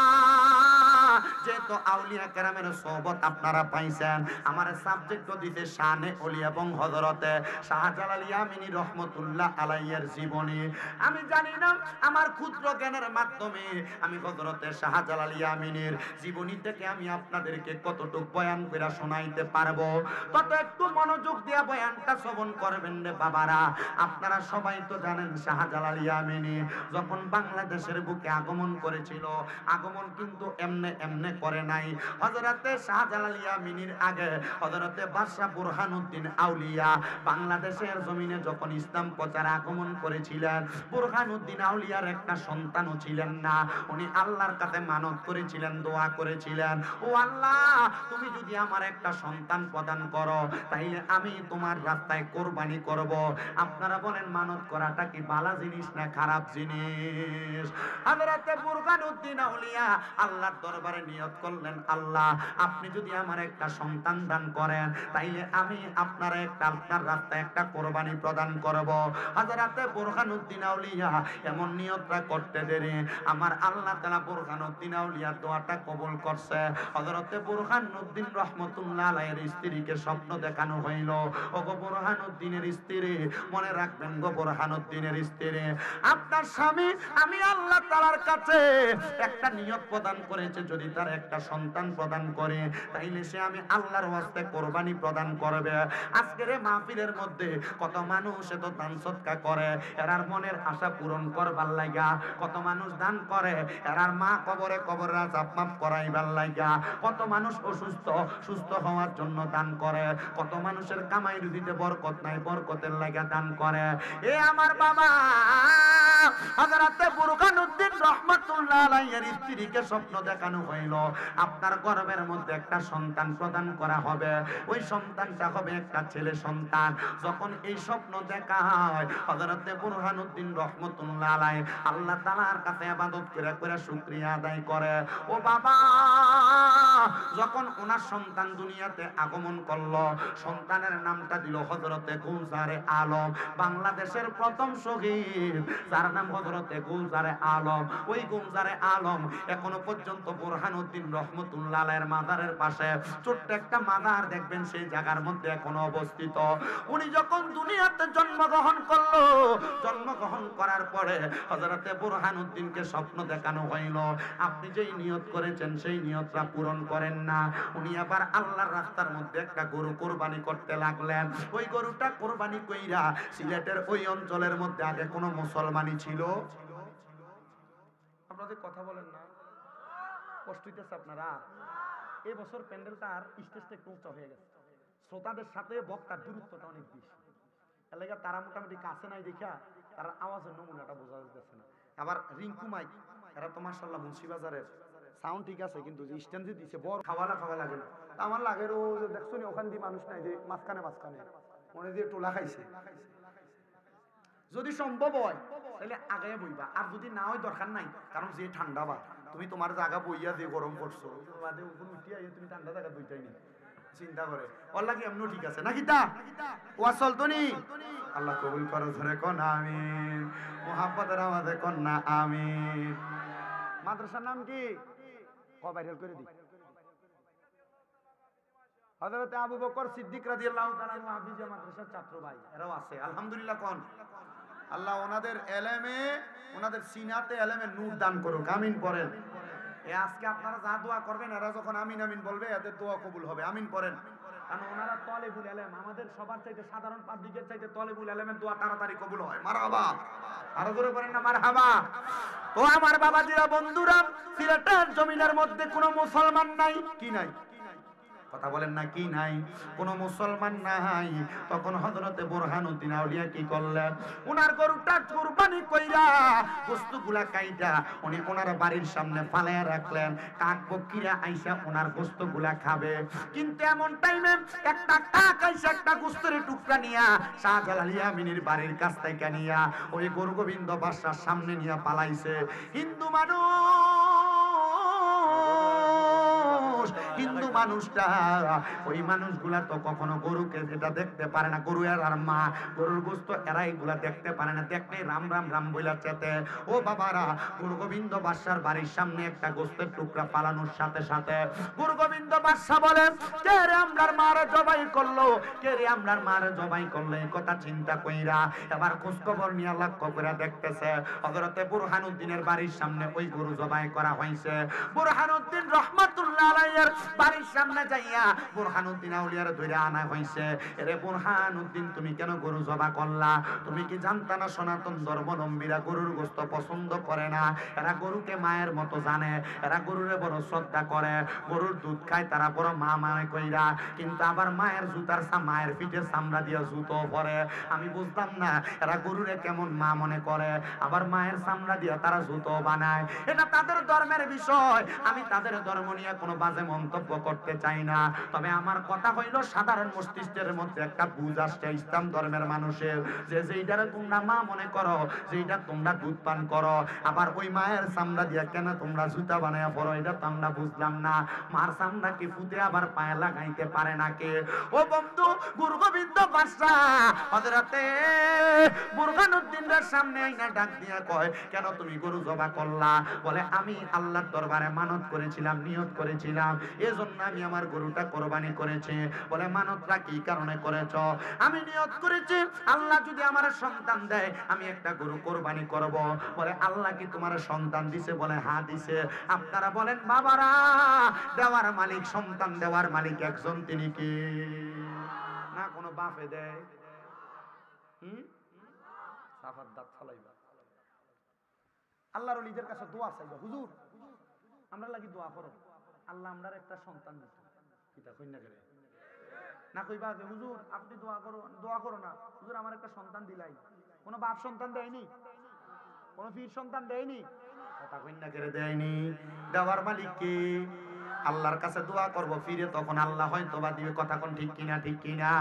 যেহেতু আউলিয়া কেরামের সোহবত আপনারা পাইছেন, আমার সাবজেক্টও দিতে শানে ওলি এবং হযরতে শাহজালাল ইয়ামিনী রহমতুল্লাহ আলাইহির জীবনী। আমি জানি না আমার ক্ষুদ্র জ্ঞানের মাধ্যমে আমি হযরতে শাহজালাল ইয়ামিনীর জীবনী থেকে আমি আপনাদেরকে কতটুকু বয়ান করে শোনাইতে পারবো, তত একটু মনোযোগ দিয়ে বয়ানটা শ্রবণ করবেন রে বাবারা। আপনারা সবাই তো জানেন শাহজালাল ইয়ামিনী যখন বাংলাদেশের বুকে আগমন করেছিল, আগমন কিন্তু এমনে এমনে করে নাই। হযরতে শাহজালাল ইয়ামিনীর আগে হযরতে বাদশা বুরহানুদ্দিন আউলিয়া বাংলাদেশের জমিনে যখন ইসলাম প্রচারে আগমন করেছিলেন, বুরহানুদ্দিন আউলিয়ার একটা সন্তানও ছিলেন না। উনি আল্লাহর কাছে মানত করেছিলেন, দোয়া করেছিলেন, ও আল্লাহ তুমি যদি আমার একটা সন্তান প্রদান করো তাইলে আমি তোমার রাস্তায় কোরবানি করব। আপনারা বলেন মানত করাটা কি ভালো জিনিস না খারাপ জিনিস? হযরতে বুরহানুদ্দিন আউলিয়া আল্লাহর দরবারে নিয়ত করলেন, আল্লাহ আপনি যদি আমার একটা সন্তান দান করেন তাইলে আমি আপনার রাস্তায় একটা কোরবানি প্রদান করব। হযরতে বুরহানুদ্দিন আউলিয়া এমন নিয়তটা করতে দেরি আমার আল্লাহ তাআলা বুরহানুদ্দিন আউলিয়ার দোয়াটা কবুল করছে। হযরতে বুরহানুদ্দিন রহমতুল্লাহ আলাইহির স্ত্রীকে স্বপ্ন দেখানো হইল, ওগো বুরহানুদ্দিনের স্ত্রী, মনে রাখবেন গো বুরহানুদ্দিনের স্ত্রী, আপনার স্বামী আমি আল্লাহ তাআলার কাছে একটা নিয়ত প্রদান করেছে, যদি তার একটা সন্তান প্রদান করে তাইলে সে আমি আল্লাহর ওয়াস্তে কোরবানি প্রদান করবে। আজকের মাহফিলের মধ্যে কত মানুষ এত দান সদকা করে এরার মনের আশা পূরণ করবার লাগা, কত মানুষ দান করে এরার মা কবরে কবর আযাব মাফ করাইবার লাগা, কত মানুষ অসুস্থ সুস্থ হওয়ার জন্য দান করে, কত মানুষের কামাই রুজিতে বরকত নাই বরকতের লাগা দান করে। এ আমার বাবা হযরতে বুরহানুদ্দিন রহমাতুল্লাহ আলাইহির স্ত্রীকে স্বপ্ন দেখানো হইল, আপনার গর্ভের মধ্যে একটা সন্তান প্রদান করা হবে, ওই সন্তানটা হবে একটা ছেলে সন্তান। যখন এই স্বপ্ন দেখা হয় হযরতে বুরহানুদ্দিন রহমাতুল্লাহ আলাইহি আল্লাহ তাআলার কাছে ইবাদত করে করে শুকরিয়া আদায় করে। ও বাবা যখন ওনার সন্তান দুনিয়াতে আগমন করলো, সন্তানের নামটা দিল হযরতে গুলজারে আলম। বাংলাদেশের প্রথম প্রথম শহীদ যার নাম হযরতে গুলজারে আলম। ওই গুলজারে আলম এখনো পর্যন্ত বুরহানুদ্দিন রহমতুল্লাহ আলাইহির মাজারের পাশে ছোট্ট একটা মাজার দেখবেন, সেই জায়গার মধ্যে এখনো অবস্থিত। উনি যখন দুনিয়াতে জন্মগ্রহণ করলো, জন্মগ্রহণ করার পরে হযরতে বুরহানুদ্দিনকে স্বপ্ন দেখানো হইল, আপনি যেই নিয়ত করেছেন সেই নিয়তটা পূরণ করেন না। উনি আবার আল্লাহর রাস্তার মধ্যে একটা গরু কোরবানি করতে লাগলেন। ওই গরুটা কোরবানি কইরা সিলেটের ওই অঞ্চলের মধ্যে আগে কোনো মুসলমানই ছিল? আপনাদের কথা বলেন না, কষ্ট হইতেছে আপনারা? এই বছর প্যান্ডেলটার স্টেজটা একটু উঁচা হয়ে গেছে, শ্রোতাদের সাথে বক্তার দূরত্বটা অনেক বেশি, এলাকা তারা মোটামুটি কাছে নাই দেখা তার আওয়াজের নমুনাটা বোঝা যাচ্ছে না। আবার রিঙ্কু মাইক, এরা তো মাশাআল্লাহ মুন্সিবাজারের সাউন্ড ঠিক আছে, কিন্তু যে স্ট্যান্ড যে দিছে বড় খাওয়া লাগে না। আমার লাগে ও যে দেখছো নি ওখান দিয়ে মানুষ নাই, যে মাঝখানে মনে দিয়ে টোলা খাইছে। যদি সম্ভব হয় তাহলে আগে বইবা, আর যদি না হয় দরকার নাই, কারণ যে ঠান্ডা বা তুমি তোমার জায়গা বইয়া যে গরম করছো বাদে উপরে উঠিয়া তুমি ঠান্ডা জায়গা বইটাই নি চিন্তা করে আল্লাহ কি এমন ঠিক আছে নাকি? তা ওয়া চলতনি আল্লাহ কবুল করো, ধরে কোন আমিন, মুহাব্বতের আমাদের কন্যা আমিন। মাদ্রাসার নাম কি? ভাইরাল করে দি। হযরত আবু বকর সিদ্দিক রাদিয়াল্লাহু তাআলা হাফিজে মাদ্রাসার ছাত্র ভাই এরাও আছে আলহামদুলিল্লাহ। কোন আল্লাহ ওনাদের এলেমে, ওনাদের সিনাতে এলেমে নূর দান করুক, আমিন পড়েন। আজকে আপনারা যা দোয়া করবেন এরা যখন আমিন আমিন বলবে এদের দোয়া কবুল হবে, আমিন পড়েন। কারণ ওনারা তলেবুল ইলম, আমাদের সবার চাইতে সাধারণ পাবলিকের চাইতে তলেবুল ইলমের দোয়া তাড়াতাড়ি কবুল হয়। মারহাবা, আরো জোরে বলেন না মারহাবা। ও আমার বাবাজিরা, বন্ধুরা, সিলেটের জমিনের মধ্যে কোনো মুসলমান নাই, কি নাই? কথা বলেন না, কি নাই? কোন মুসলমান নাই। তখন হযরতে বুরহানুদ্দিন আউলিয়া কি করলেন? উনার গরুটা কুরবানি কইরা গোশতগুলা কাইটা উনি ওনার বাড়ির সামনে ফালায়া রাখলেন, কাক পক্ষীরা আইসা ওনার গোশতগুলা খাবে। কিন্তু এমন টাইমে একটা কাক আইসা একটা গোশতের টুকরা নিয়া শাহজালাল ইয়ামিনীর বাড়ির কাছ থেকে নিয়া ওই গরু গোবিন্দ বাদশার সামনে নিয়া পালাইছে। হিন্দু মানুষটা, ওই মানুষগুলা তো কখনো গরুকে যেটা দেখতে পারে না, গরু আর মা, গরুর গোশত এরা এগুলা দেখতে পারে না, দেখলে রাম রাম রাম বইলা চেতে। ও বাবারা, গুরু গোবিন্দ বাদশার বাড়ির সামনে একটা গোশতের টুকরা পালানোর সাথে সাথে গুরু গোবিন্দ বাদশা বলে, কে রে আমরার মারে জবাই করলো, কে রে আমরার মারে জবাই করলো, এই কথা চিন্তা কইরা এবার খোঁজ খবর নিয়ে লক্ষ্য করে দেখতেছে হযরতে বুরহানুদ্দিনের বাড়ির সামনে ওই গরু জবাই করা হয়েছে। বুরহানুদ্দিন রহমাতুল্লাহ আলাইহির বাড়ির সামনে যাইয়া বুরহানুদ্দিন আউলিয়ার ধরে আনা হইছে। এরে বুরহানুদ্দিন, তুমি কেন গরু জবাই করলা? তুমি কি জানতা না সনাতন ধর্মাবলম্বীরা গরুর গোশত পছন্দ করে না? এরা গরুকে মায়ের মতো জানে, এরা গরুরে বড় শ্রদ্ধা করে, গরুর দুধ খায় তারা বড় মা মানে কইরা, কিন্তু আবার মায়ের জুতার মায়ের পিঠের চামড়া দিয়ে জুতো পরে। আমি বুঝলাম না এরা গরুরে কেমন মা মনে করে, আবার মায়ের চামড়া দিয়ে তারা জুতো বানায়। এটা তাদের ধর্মের বিষয়, আমি তাদের ধর্ম নিয়ে কোনো বাজে মন্তব্য করতে চাই না। তবে আমার কথা হইল, সাধারণ মস্তিষ্কের মধ্যে একটা বুঝ আসছে ইসলাম ধর্মের মানুষের, যে যেইটারে তোমরা মা মনে করো, যেইটা তোমরা দুধ পান করো, আবার ওই মায়ের চামড়া দিয়া কেন তোমরা জুতা বানায়া পড়ো, এটা তো আমরা বুঝলাম না। মার চামড়া কি ফুটে আবার পায়ে লাগাইতে পারে নাকি? ও বন্ধু, গুরু গোবিন্দ বাদশা হযরতে বুরহানুদ্দিনের সামনে আইনা ডাক দিয়া কয়, কেন তুমি গরু জবাই করলা? বলে, আমি আল্লাহর দরবারে মানত করেছিলাম, নিয়ত করেছিলাম, এজন্য আমি আমার গরুটা কোরবানি করেছি। বলে, মানতটা কি কারণে করেছ? আমি নিয়ত করেছি আল্লাহ যদি আমার সন্তান দেয় আমি একটা গরু কোরবানি করব। বলে, আল্লাহ কি তোমার সন্তান দিছে? বলে, হ্যাঁ দিছে। আপনারা বলেন বাবারা, দেওয়ার মালিক, সন্তান দেওয়ার মালিক একজন, তিনি কি? না কোনো বাপে দেয়? সাফার দাঁত ফালাইবা, আল্লাহর নিজের কাছে দোয়া চাইবা, হুজুর আমরা লাগি দোয়া করো, আল্লাহ আমরার একটা সন্তান দিতে। কিতা কই না করে না কইবা যে হুজুর আপনি দোয়া করো না, হুজুর আমার একটা সন্তান দিলাই। কোন বাপ সন্তান দেয়নি, কোন পীর সন্তান দেয়নি, কথা কই না করে দেয়নি। দেওয়ার মালিক কে? আল্লাহর কাছে দোয়া করব ফিরে তখন আল্লাহ হয়তো বা দিবে। কথা কোন ঠিক কিনা, ঠিক কিনা?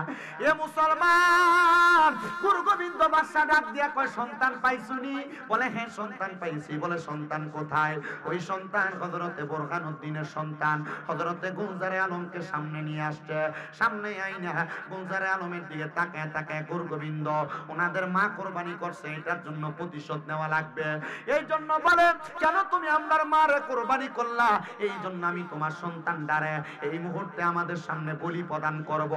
এ মুসলমান, গুরু গোবিন্দ বাদশা ডাক দিয়া কয় সন্তান পাইছুনি? বলে হ্যাঁ সন্তান পাইছি। বলে সন্তান কোথায়? ওই সন্তান হযরতে বুরহানুদ্দিনের সন্তান হযরতে গুলজারে আলমকে সামনে নিয়ে আসছে। সামনে আইনা গুলজারে আলমের দিকে তাকায় তাকায় গুরু গোবিন্দ ওনাদের মা কোরবানি করছে, এটার জন্য প্রতিশোধ নেওয়া লাগবে। এই জন্য বলে কেন তুমি আমার মারে কোরবানি করলা? এই জন্য আমি তোমার সন্তান দ্বারে এই মুহূর্তে আমাদের সামনে বলি প্রদান করব।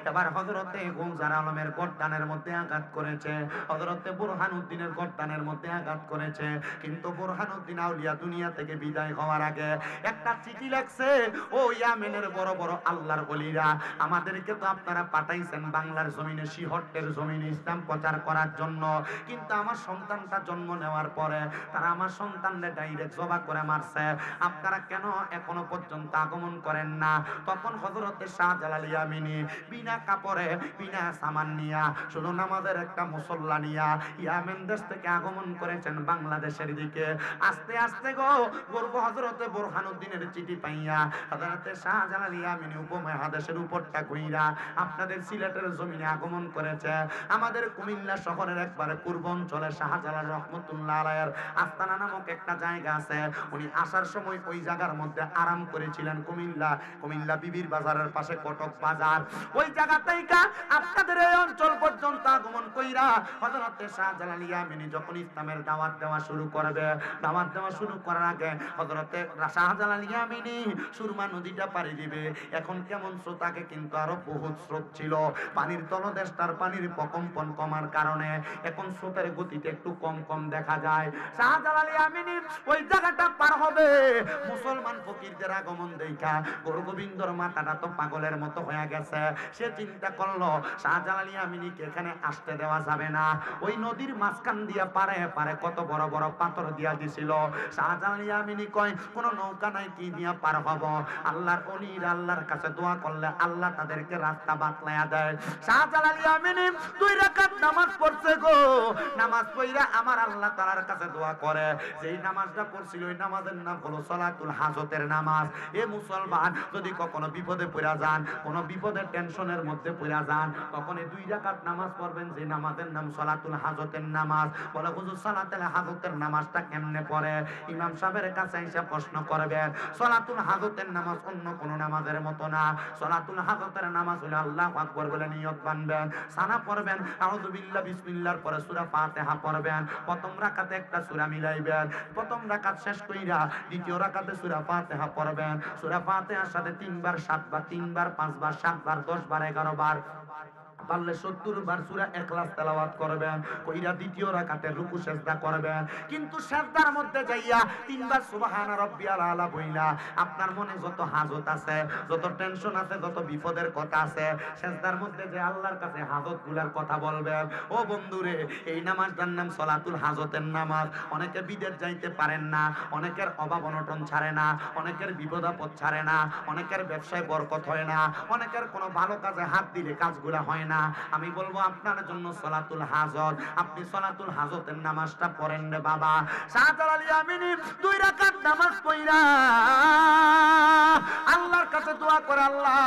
এবার হযরতে গুলজার আলমের গর্দানের মধ্যে আঘাত করেছে, হযরতে বুরহানুদ্দিনের গর্দানের মধ্যে আঘাত করেছে। কিন্তু বুরহানুদ্দিন আউলিয়া দুনিয়া থেকে বিদায় হওয়ার আগে একটা চিঠি লেখছে, ও ইয়ামেনের বড় বড় আল্লাহর ওলিরা, আমাদেরকে তো আপনারা পাঠাইছেন বাংলার জমিনে শিহট্টের জমিনে ইসলাম প্রচার করার জন্য, কিন্তু আমার সন্তানটা জন্ম নেওয়ার পরে তারা আমার সন্তানকে ডাইরেক্ট জবাই করে মারছে, আপনারা কেন এখনো পর্যন্ত আগমন করেন না? তখন হযরতে শাহজালাল ইয়ামিনী বিনা কাপড়ে বিনা সামান নিয়া শুধু নামাজের একটা মুসল্লা নিয়া ইয়ামেন দেশ থেকে আগমন করেছেন বাংলাদেশের দিকে। আস্তে আস্তে গো হযরতে বুরহানুদ্দিনের চিঠি পাইয়া হযরতে শাহজালাল ইয়ামিনী উপমহাদেশের উপরটা ঘুইরা আপনাদের সিলেটের জমিনে আগমন করেছে। আমাদের কুমিল্লা শহরের একবারে পূর্ব অঞ্চলে শাহজালাল রহমতুল্লাহ আলাইহির আস্তানা নামক একটা জায়গা আছে। উনি আসার সময় ওই জায়গার মধ্যে আরাম করেছিলেন। কুমিল্লা বিবির বাজারের পাশে কটক বাজার, ওই জায়গা থেকে আপনাদের এই অঞ্চল পর্যন্ত আগমন কইরা হযরতে শাহজালাল ইয়ামিনী যখন ইসলামের দাওয়াত দেওয়া শুরু করবে, দাওয়াত দেওয়া শুরু করার আগে হযরতে শাহজালাল ইয়ামিনী সুরমা নদীটা পাড়ি দিবে। এখন কেমন স্রোত, আগে কিন্তু আরো বহুত স্রোত ছিল। পানির তলদেশটার পানির প্রকম্পন কমার কারণে এখন স্রোতের গতিটা একটু কম কম দেখা যায়। শাহজালাল ইয়ামিনী ওই জায়গাটা পার হবে, মুসলমান ফকিরদের আগমন দেখা গুরু গোবিন্দর মাথাটা তো পাগলের মতো হয়ে গেছে। সে চিন্তা করলো শাহজালাল ইয়ামিনীকে এখানে আসতে দেওয়া যাবে না। ওই নদীর মাঝখান দিয়া পারে পারে কত বড় বড় পাথর দিয়া দিছিল। শাহজালাল ইয়ামিনী কয় কোন নৌকা নাই, কি দিয়া পার হব? আল্লাহর ওলিরা আল্লাহর কাছে দোয়া করলে আল্লাহ তাদেরকে রাস্তা বাতলায়া দেয়। শাহজালাল ইয়ামিনী 2 রাকাত নামাজ পড়ছে গো। নামাজ পড়া আমার আল্লাহ তাআলার কাছে দোয়া করে। যেই নামাজটা পড়ছিল ওই নামাজের নাম হলো সালাতুল হাজতের নামাজ। এ মুসলমান, যদি কখনো বিপদে পড়া যান, কোন বিপদের টেনশনের মধ্যে পড়া যান, তখন এই 2 রাকাত নামাজ পড়বেন, যে নামাজের নাম সালাতুল হাজতের নামাজ। বলে হুজুর সালাতুল হাজতের নামাজটা কেমনে পড়ে? ইমাম সাহেবের কাছে এসে প্রশ্ন করবেন। সালাতুল হাজতের নামাজ অন্য কোন নামাজের মতো না। সালাতুল হাজতের নামাজ হলো আল্লাহু আকবার বলে নিয়ত বানবেন, সানা পড়বেন, আউযু বিল্লাহ বিসমিল্লাহর পরে সূরা ফাতিহা পড়বেন। প্রথম রাকাতে একটা সূরা মিলাইবেন, প্রথম রাকাত শেষ কইরা দ্বিতীয় রাকাতে সূরা ফাতিহা পড়বেন। সূরা ফাতিহার সাথে 3 বার 7 বার 3 বার 5 বার 7 বার 10 বার 11 বার পারলে 70 বার সূরা ইখলাস তেলাওয়াত করবেন। কইরা দ্বিতীয় রাকাতে রুকু সিজদা করবেন। কিন্তু সিজদার মধ্যে যাইয়া 3 বার সুবহান রাব্বিয়াল আলা বইলা আপনার মনে যত হাজত আছে, যত টেনশন আছে, যত বিপদের কথা আছে, সিজদার মধ্যে যে আল্লাহর কাছে হাজতগুলোর কথা বলবেন। ও বন্ধুরে, এই নামাজটার নাম সালাতুল হাজতের নামাজ। অনেকে বিদেশ যাইতে পারেন না, অনেকের অভাব অনটন ছাড়ে না, অনেকের বিপদ আপদ ছাড়ে না, অনেকের ব্যবসায় বরকত হয় না, অনেকের কোনো ভালো কাজে হাত দিলে কাজগুলো হয় না। আমি বলবো আপনার জন্য সালাতুল হাজত, আপনি সালাতুল হাজতের নামাজটা পড়েন রে বাবা। শাহজালাল ইয়ামিনী 2 রাকাত নামাজ পড়া আল্লাহর কাছে দোয়া করে, আল্লাহ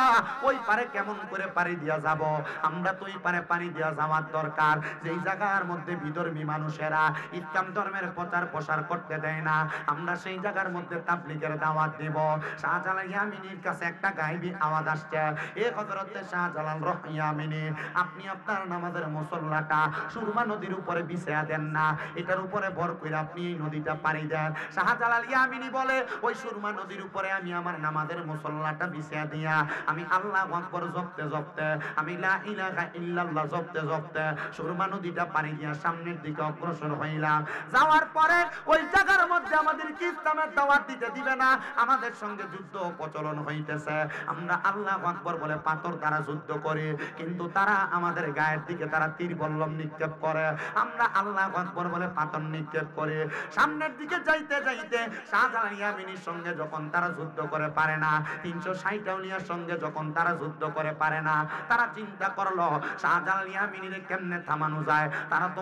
ওই পারে কেমন করে পানি দিয়া যাব? আমরা তো ওই পারে পানি দিয়া যাওয়ার দরকার, যেই জায়গার মধ্যে বিধর্মী মানুষেরা ইসলাম ধর্মের প্রচার প্রসার করতে দেয় না, আমরা সেই জায়গার মধ্যে তাবলীগের দাওয়াত দেব। শাহজালাল ইয়ামিনীর কাছে একটা গায়েবী আওয়াজ আসছে, এ হযরতে শাহজালাল ইয়ামিনী, আপনি আপনার নামাজের মুসল্লাটা সুরমা নদীর উপরে বিছায়া দেন না, এটার উপরে ভর করে আপনি এই নদীটা পাড়ি দেন। শাহজালাল ইয়ামিনী বলে ওই সুরমা নদীর উপরে আমি আমার নামাজের মুসল্লাটা বিছায়া দিয়া আমি আল্লাহু আকবার জপতে জপতে, আমি লা ইলাহা ইল্লাল্লাহ জপতে জপতে সুরমা নদীটা পাড়ি দিয়া সামনের দিকে অগ্রসর হইলাম। যাওয়ার পরে ওই জায়গার মধ্যে আমাদের কি ইসলামের দাওয়াত দিতে দিবে না, আমাদের সঙ্গে যুদ্ধ প্রচলন হইতেছে। আমরা আল্লাহু আকবার বলে পাথর দ্বারা যুদ্ধ করি, কিন্তু তারা আমাদের গায়ের দিকে তারা তীর বল্লম নিক্ষেপ করে, আমরা আল্লাহু আকবার বলে পাথর নিক্ষেপ করে সামনের দিকে যাইতে যাইতে শাহজালাল ইয়ামিনীর সঙ্গে যখন তারা যুদ্ধ করে পারে না, 360 আউলিয়ার সঙ্গে যখন তখন তারা যুদ্ধ করে পারে না। তারা চিন্তা করলো শাহজালাল ইয়ামিনীরে কেমনে থামানো যায়। তারা তো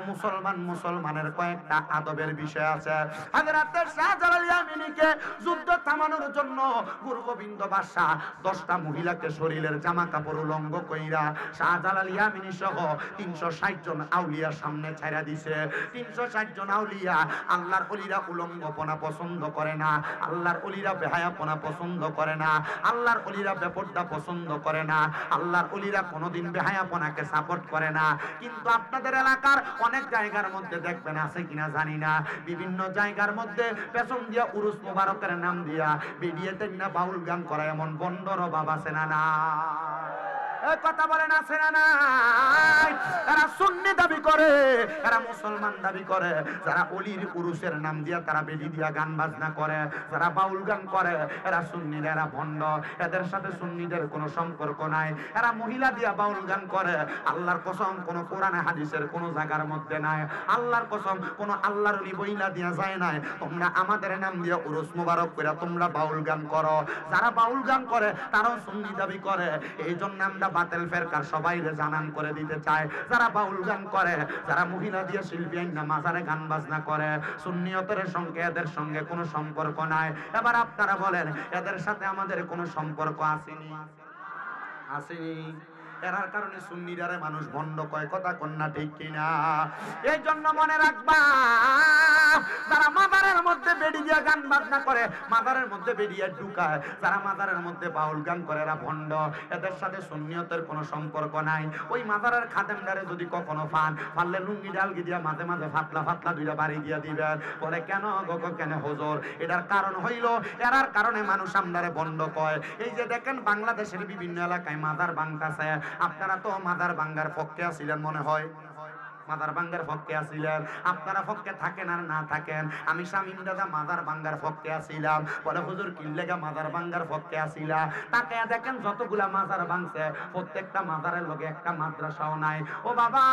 মুসলমানের কয়েকটা আদবের বিষয় আছে। হযরত শাহজালাল ইয়ামিনীকে যুদ্ধ থামানোর জন্য গুরু গোবিন্দ বাদশা 10টা মহিলাকে শরীরের জামা কাপড় উলঙ্গ কইরা শাহজালাল ইয়ামিনী সহ 360 জন আউলিয়ার সামনে ছাইরা দিছে। 360 জন আউলিয়া, আল্লাহর ওলিরা উলঙ্গপনা পছন্দ করে না, আল্লাহর ওলিরা বেহায়াপনা পছন্দ করে না, আল্লাহর ওলিরা বেপরদা পছন্দ করে না, আল্লাহর ওলিরা কোনোদিন বেহায়াপনাকে সাপোর্ট করে না। কিন্তু আপনাদের এলাকার অনেক জায়গার মধ্যে দেখবেন, আছে কিনা জানি না, বিভিন্ন জায়গার মধ্যে পেছন দিয়া উরুস মুবারকের নাম দিয়া বিডিএতে না বাউল গান করা এমন বন্ডর বাবা আছে না না? কথা বলেন আছে না নাই? এরা সুন্নি দাবি করে, এরা মুসলমান দাবি করে। যারা অলির উরুসের নাম দিয়া তারা বেদি দিয়া গান বাজনা করে, যারা বাউল গান করে, এরা সুন্নিরা, এরা ভণ্ড। এদের সাথে সুন্নিদের কোনো সম্পর্ক নাই। এরা মহিলা দিয়া বাউল গান করে। আল্লাহর কসম কোন কোরআনে হাদিসের কোন জায়গার মধ্যে নাই। আল্লাহর কসম কোন আল্লাহর ওলি বইলা দিয়া যায় নাই তোমরা আমাদের নাম দিয়া উরুস মুবারক কইরা তোমরা বাউল গান করো। যারা বাউল গান করে তারাও সুন্নি দাবি করে। এই জন্য আমরা বাতিল ফেরকার সবাইরে জানান করে দিতে চায়, যারা বাউল গান করে, যারা মহিলা দিয়ে শিল্পী আইনা মাজারে গান বাজনা করে, সুন্নিয়তের সঙ্গে এদের সঙ্গে কোনো সম্পর্ক নাই। এবার আপনারা বলেন এদের সাথে আমাদের কোনো সম্পর্ক আসেনি? আসেনি। এরার কারণে সুন্নিরারে মানুষ ভণ্ড কয়, কথা কন্যা ঠিক কিনা? এই জন্য মনে রাখবা, যারা মাজারের মধ্যে বেড়ি দিয়ে গান বাজনা করে, মাজারের মধ্যে বেরিয়ে ঢুকায়, যারা মাজারের মধ্যে বাউল গান করে, এরা ভণ্ড। এদের সাথে সুন্নিয়তের কোনো সম্পর্ক নাই। ওই মাজারের খাদেমদারে যদি কখনো পারলে লুঙ্গি ডালগি দিয়া মাঝে মাঝে ফাতলা ফাতলা দুইটা বাড়ি দিয়া দিবেন। বলে কেন গো, কেন হুজুর? এটার কারণ হইল এরার কারণে মানুষ আমদারে ভণ্ড কয়। এই যে দেখেন বাংলাদেশের বিভিন্ন এলাকায় মাজার ভাঙতাছে, আপনারা তো মাজার ভাঙ্গার পক্ষে আছিলেন মনে হয়, মাদার ভাঙ্গার পক্ষে আছিলেন। আপনারা পক্ষে থাকেন আর না থাকেন, আমি শামীম দাদা মাদার ভাঙ্গার পক্ষে আছিলাম। বলে হুজুর কি লেগা মাদার ভাঙ্গার পক্ষে আছিলা? তাকে দেখেন যতগুলা মাজার ভাঙছে প্রত্যেকটা মাজারের লগে একটা মাদ্রাসাও নাই। ও বাবা,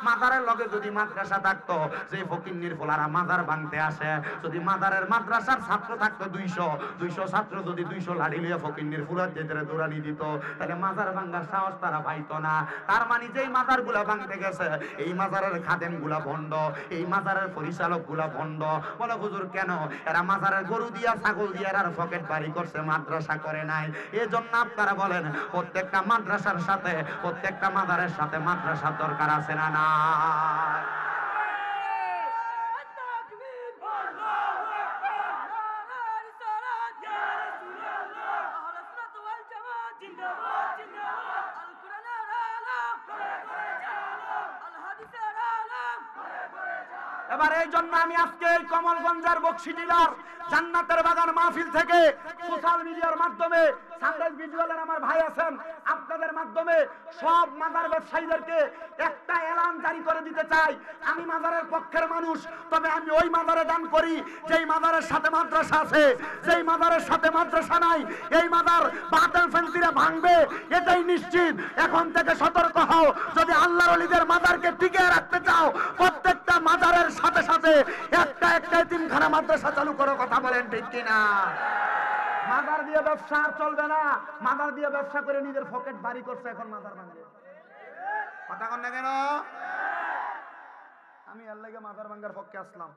মাজারের লগে যদি মাদ্রাসা থাকতো, যে ফকিন্নির ফোলারা মাজার ভাঙতে আসে, যদি মাজারের মাদ্রাসার ছাত্র থাকতো 200 ছাত্র, যদি 200 লাঠি লিয়ে ফকিন্নির ফুলার যেতে দৌড়ানি দিত, তাহলে মাজার ভাঙ্গার সাহস তারা পাইতো না। তার মানে যেই মাজার গুলা ভাঙতে গেছে, এই মাজারের খাদেম গুলা ভণ্ড, এই মাজারের পরিচালক গুলা ভণ্ড। বলে হুজুর কেন? এরা মাজারের গরু দিয়া ছাগল দিয়া আর পকেট বাড়ি করছে, মাদ্রাসা করে নাই। এই জন্য আপনারা বলেন প্রত্যেকটা মাদ্রাসার সাথে, প্রত্যেকটা মাজারের সাথে মাদ্রাসার দরকার আছে না না? এবার এই জন্য আমি আজকে এই কমলগঞ্জের বক্সিডিলার জান্নাতের বাগান মাহফিল থেকে সোশ্যাল মিডিয়ার মাধ্যমে সানরাইজ ভিজুয়ালের আমার ভাই আছেন, আপনাদের মাধ্যমে সব মাজার ব্যবসায়ীদেরকে একটা এলান জারি করে দিতে চাই। আমি মাজারের পক্ষের মানুষ, তবে আমি ওই মাজারে দান করি যেই মাজারের সাথে মাদ্রাসা আছে। যেই মাজারের সাথে মাদ্রাসা নাই, এই মাজার বাতিল ফেন্সিরা ভাঙবে, এটাই নিশ্চিত। এখন থেকে সতর্ক হও, যদি আল্লাহর ওলিদের মাজারকে টিকিয়ে রাখতে চাও, প্রত্যেকটা মাজারের সাথে সাথে একটা এতিমখানা মাদ্রাসা চালু করো। কথা বলেন ঠিক কিনা? মাজার দিয়ে ব্যবসা আর চলবে না। মাজার দিয়ে ব্যবসা করে নিজের পকেট ভারী করছে, এখন মাজার ভাঙবে। কথা কন না কেন? আমি এর লাগে মাজার ভাঙার পক্ষে আসলাম,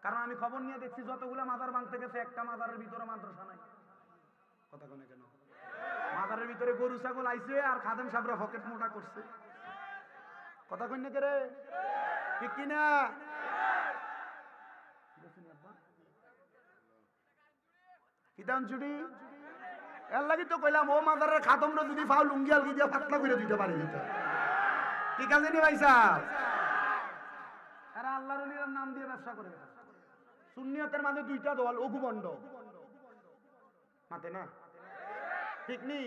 কারণ আমি খবর নিয়ে দেখছি যতগুলো মাজার ভাঙতে গেছে একটা মাজারের ভিতরে মাদ্রাসা নাই। কথা কন না কেন? মাজারের ভিতরে গরু ছাগল আইছে আর খাদেম সাহেবরা পকেট মোটা করছে। কথা কন না রে? ঠিক কিনা? কিতান চুরি এর লাগি তো কইলাম, ও মাদারের খাতমরা যদি ফাও লুঙ্গি আলগি দিয়া পাতলা করে দিতে পারে দিত। ঠিক আছে নি ভাই সাহেব? এরা আল্লাহর ওলির নাম দিয়ে ব্যবসা করে। সুন্নিয়তের মাঝে দুইটা দল, অগুবন্ড মাতে না, ঠিক নি?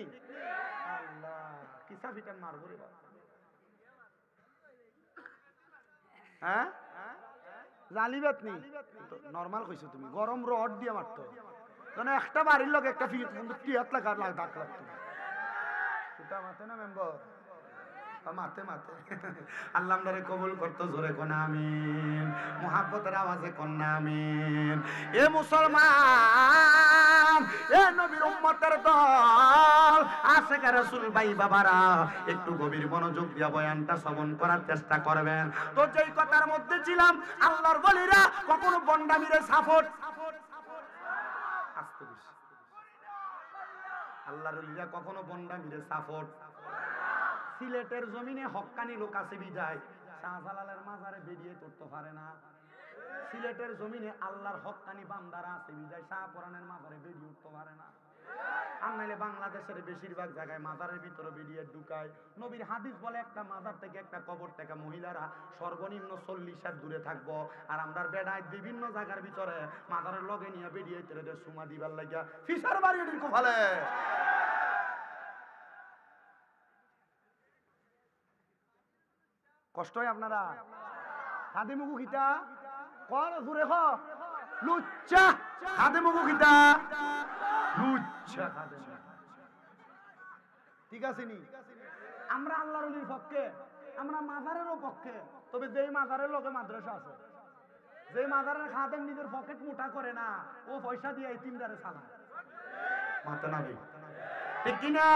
আল্লাহ কিসা ফিটান মারবো রে বাবা। হ্যাঁ জালিবাত নি, নরমাল কইছো তুমি, গরম রড দিয়ে মারতো। একটা বাড়ির লোক একটা টিয়াত লাগার ডাক লাগতো। সেটা মাতে না মেম্বার? মাতে মাতে। আল্লাহ আমরারে কবুল করতো, জোরে কোন আমিন। মুহাব্বতের আওয়াজে কোন আমিন। এ মুসলমান, এ নবীর উম্মতের দল, আশেকে রাসূল ভাই বাবারা একটু গভীর মনোযোগ দিয়ে বয়ানটা শ্রবণ করার চেষ্টা করবেন। তো যেই কথার মধ্যে ছিলাম, আল্লাহর ওলিরা কখনো বন্ডামিরে সাপোর্ট, আস্তে বেশি, আল্লাহর ওলিরা কখনো বন্ডামিরে সাপোর্ট। সিলেটের জমিনে হক্কানি লোক আছে বিদায় শাহজালালের মাজারে বেরিয়ে করতে পারে না। সিলেটের জমিনে আল্লাহর হক্কানি বান্দারা আছে বিদায় শাহপুরানের মাজারে বেরিয়ে উঠতে পারে না। আর নাইলে বাংলাদেশের বেশিরভাগ জায়গায় মাজারের ভিতরে বেরিয়ে ঢুকায়। নবীর হাদিস বলে একটা মাজার থেকে একটা কবর থেকে মহিলারা সর্বনিম্ন 40 হাত দূরে থাকবো। আর আমরা বেড়ায় বিভিন্ন জায়গার ভিতরে মাজারের লগে নিয়ে বেরিয়ে তেরে সুমা দিবার লাগিয়া ফিসার বাড়ি ঢুকো ফেলে। কষ্ট হয় আপনারা? হাতে মুখু খিতা কর জোরে খ লুচ্চা, হাতে মুখু খিতা লুচ্চা খাদে। ঠিক আছে নি? আমরা আল্লাহর ওলির পক্ষে, আমরা মাজারেরও পক্ষে। তবে যেই মাজারের লোকে মাদ্রাসা আছে, যেই মাজারের খাদেম নিজের পকেট মোটা করে না, ও পয়সা দিয়ে এতিমদারে চালায়। মাথা নাবি ঠিক কিনা?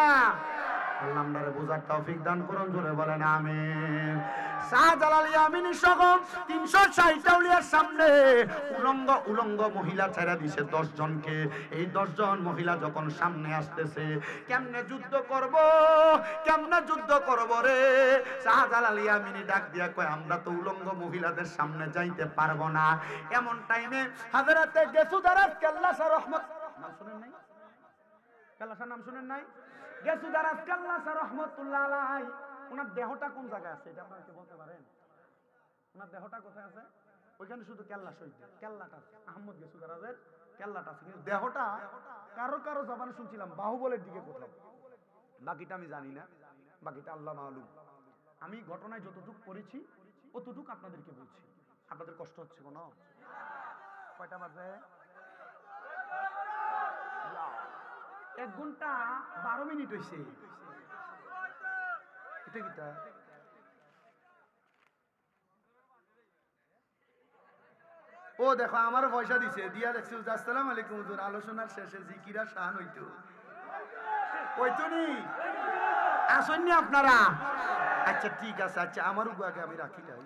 আল্লাহ আমাদের বুঝার তৌফিক দান করুন, জোরে বলেন আমিন। শাহজালাল ইয়ামিনী সহ 360 আউলিয়ার সামনে উলঙ্গ মহিলা ছেড়ে দিছে 10 জনকে। এই 10 জন মহিলা যখন সামনে আসতেছে, কেমনে যুদ্ধ করব রে? শাহজালাল ইয়ামিনী ডাক দিয়া কয়, আমরা তো উলঙ্গ মহিলাদের সামনে যাইতে পারবো না। এমন টাইমে হযরতে গেসুদারাস কাল্লাসা রহমত নাম শুনেন নাই? কাল্লাসার নাম শুনেন নাই? গেসুদারাস কাল্লাসা রহমাতুল্লাহ আলাইহি, ওনার দেহটা কোন জায়গায় আছে এটা আপনারা কি বলতে পারেন? ওনার দেহটা কোথায় আছে? ওইখানে শুধু কেল্লা শহীদ, কেল্লাটা আছে আহমদ গেসুদারাজের কেল্লাটা আছে, কিন্তু দেহটা কারো জবানে শুনছিলাম বাহুবলের দিকে কোথাও। বাকিটা আমি জানি না, বাকিটা আল্লাহ মালুম। আমি ঘটনায় যতটুকু পড়েছি অতটুকু আপনাদেরকে বলছি। আপনাদের কষ্ট হচ্ছে কোনো? কয়টা বাজে? 1 ঘন্টা 12 মিনিট হয়েছে। এটা কিটা? ও দেখো আমারও পয়সা দিছে, দিয়া দেখছি আসসালামু আলাইকুম হুজুর, আলোচনার শেষে জিকিরা শান হইতো নি? আসেননি আপনারা? আচ্ছা ঠিক আছে, আচ্ছা আমারও আগে আমি রাখি তাই।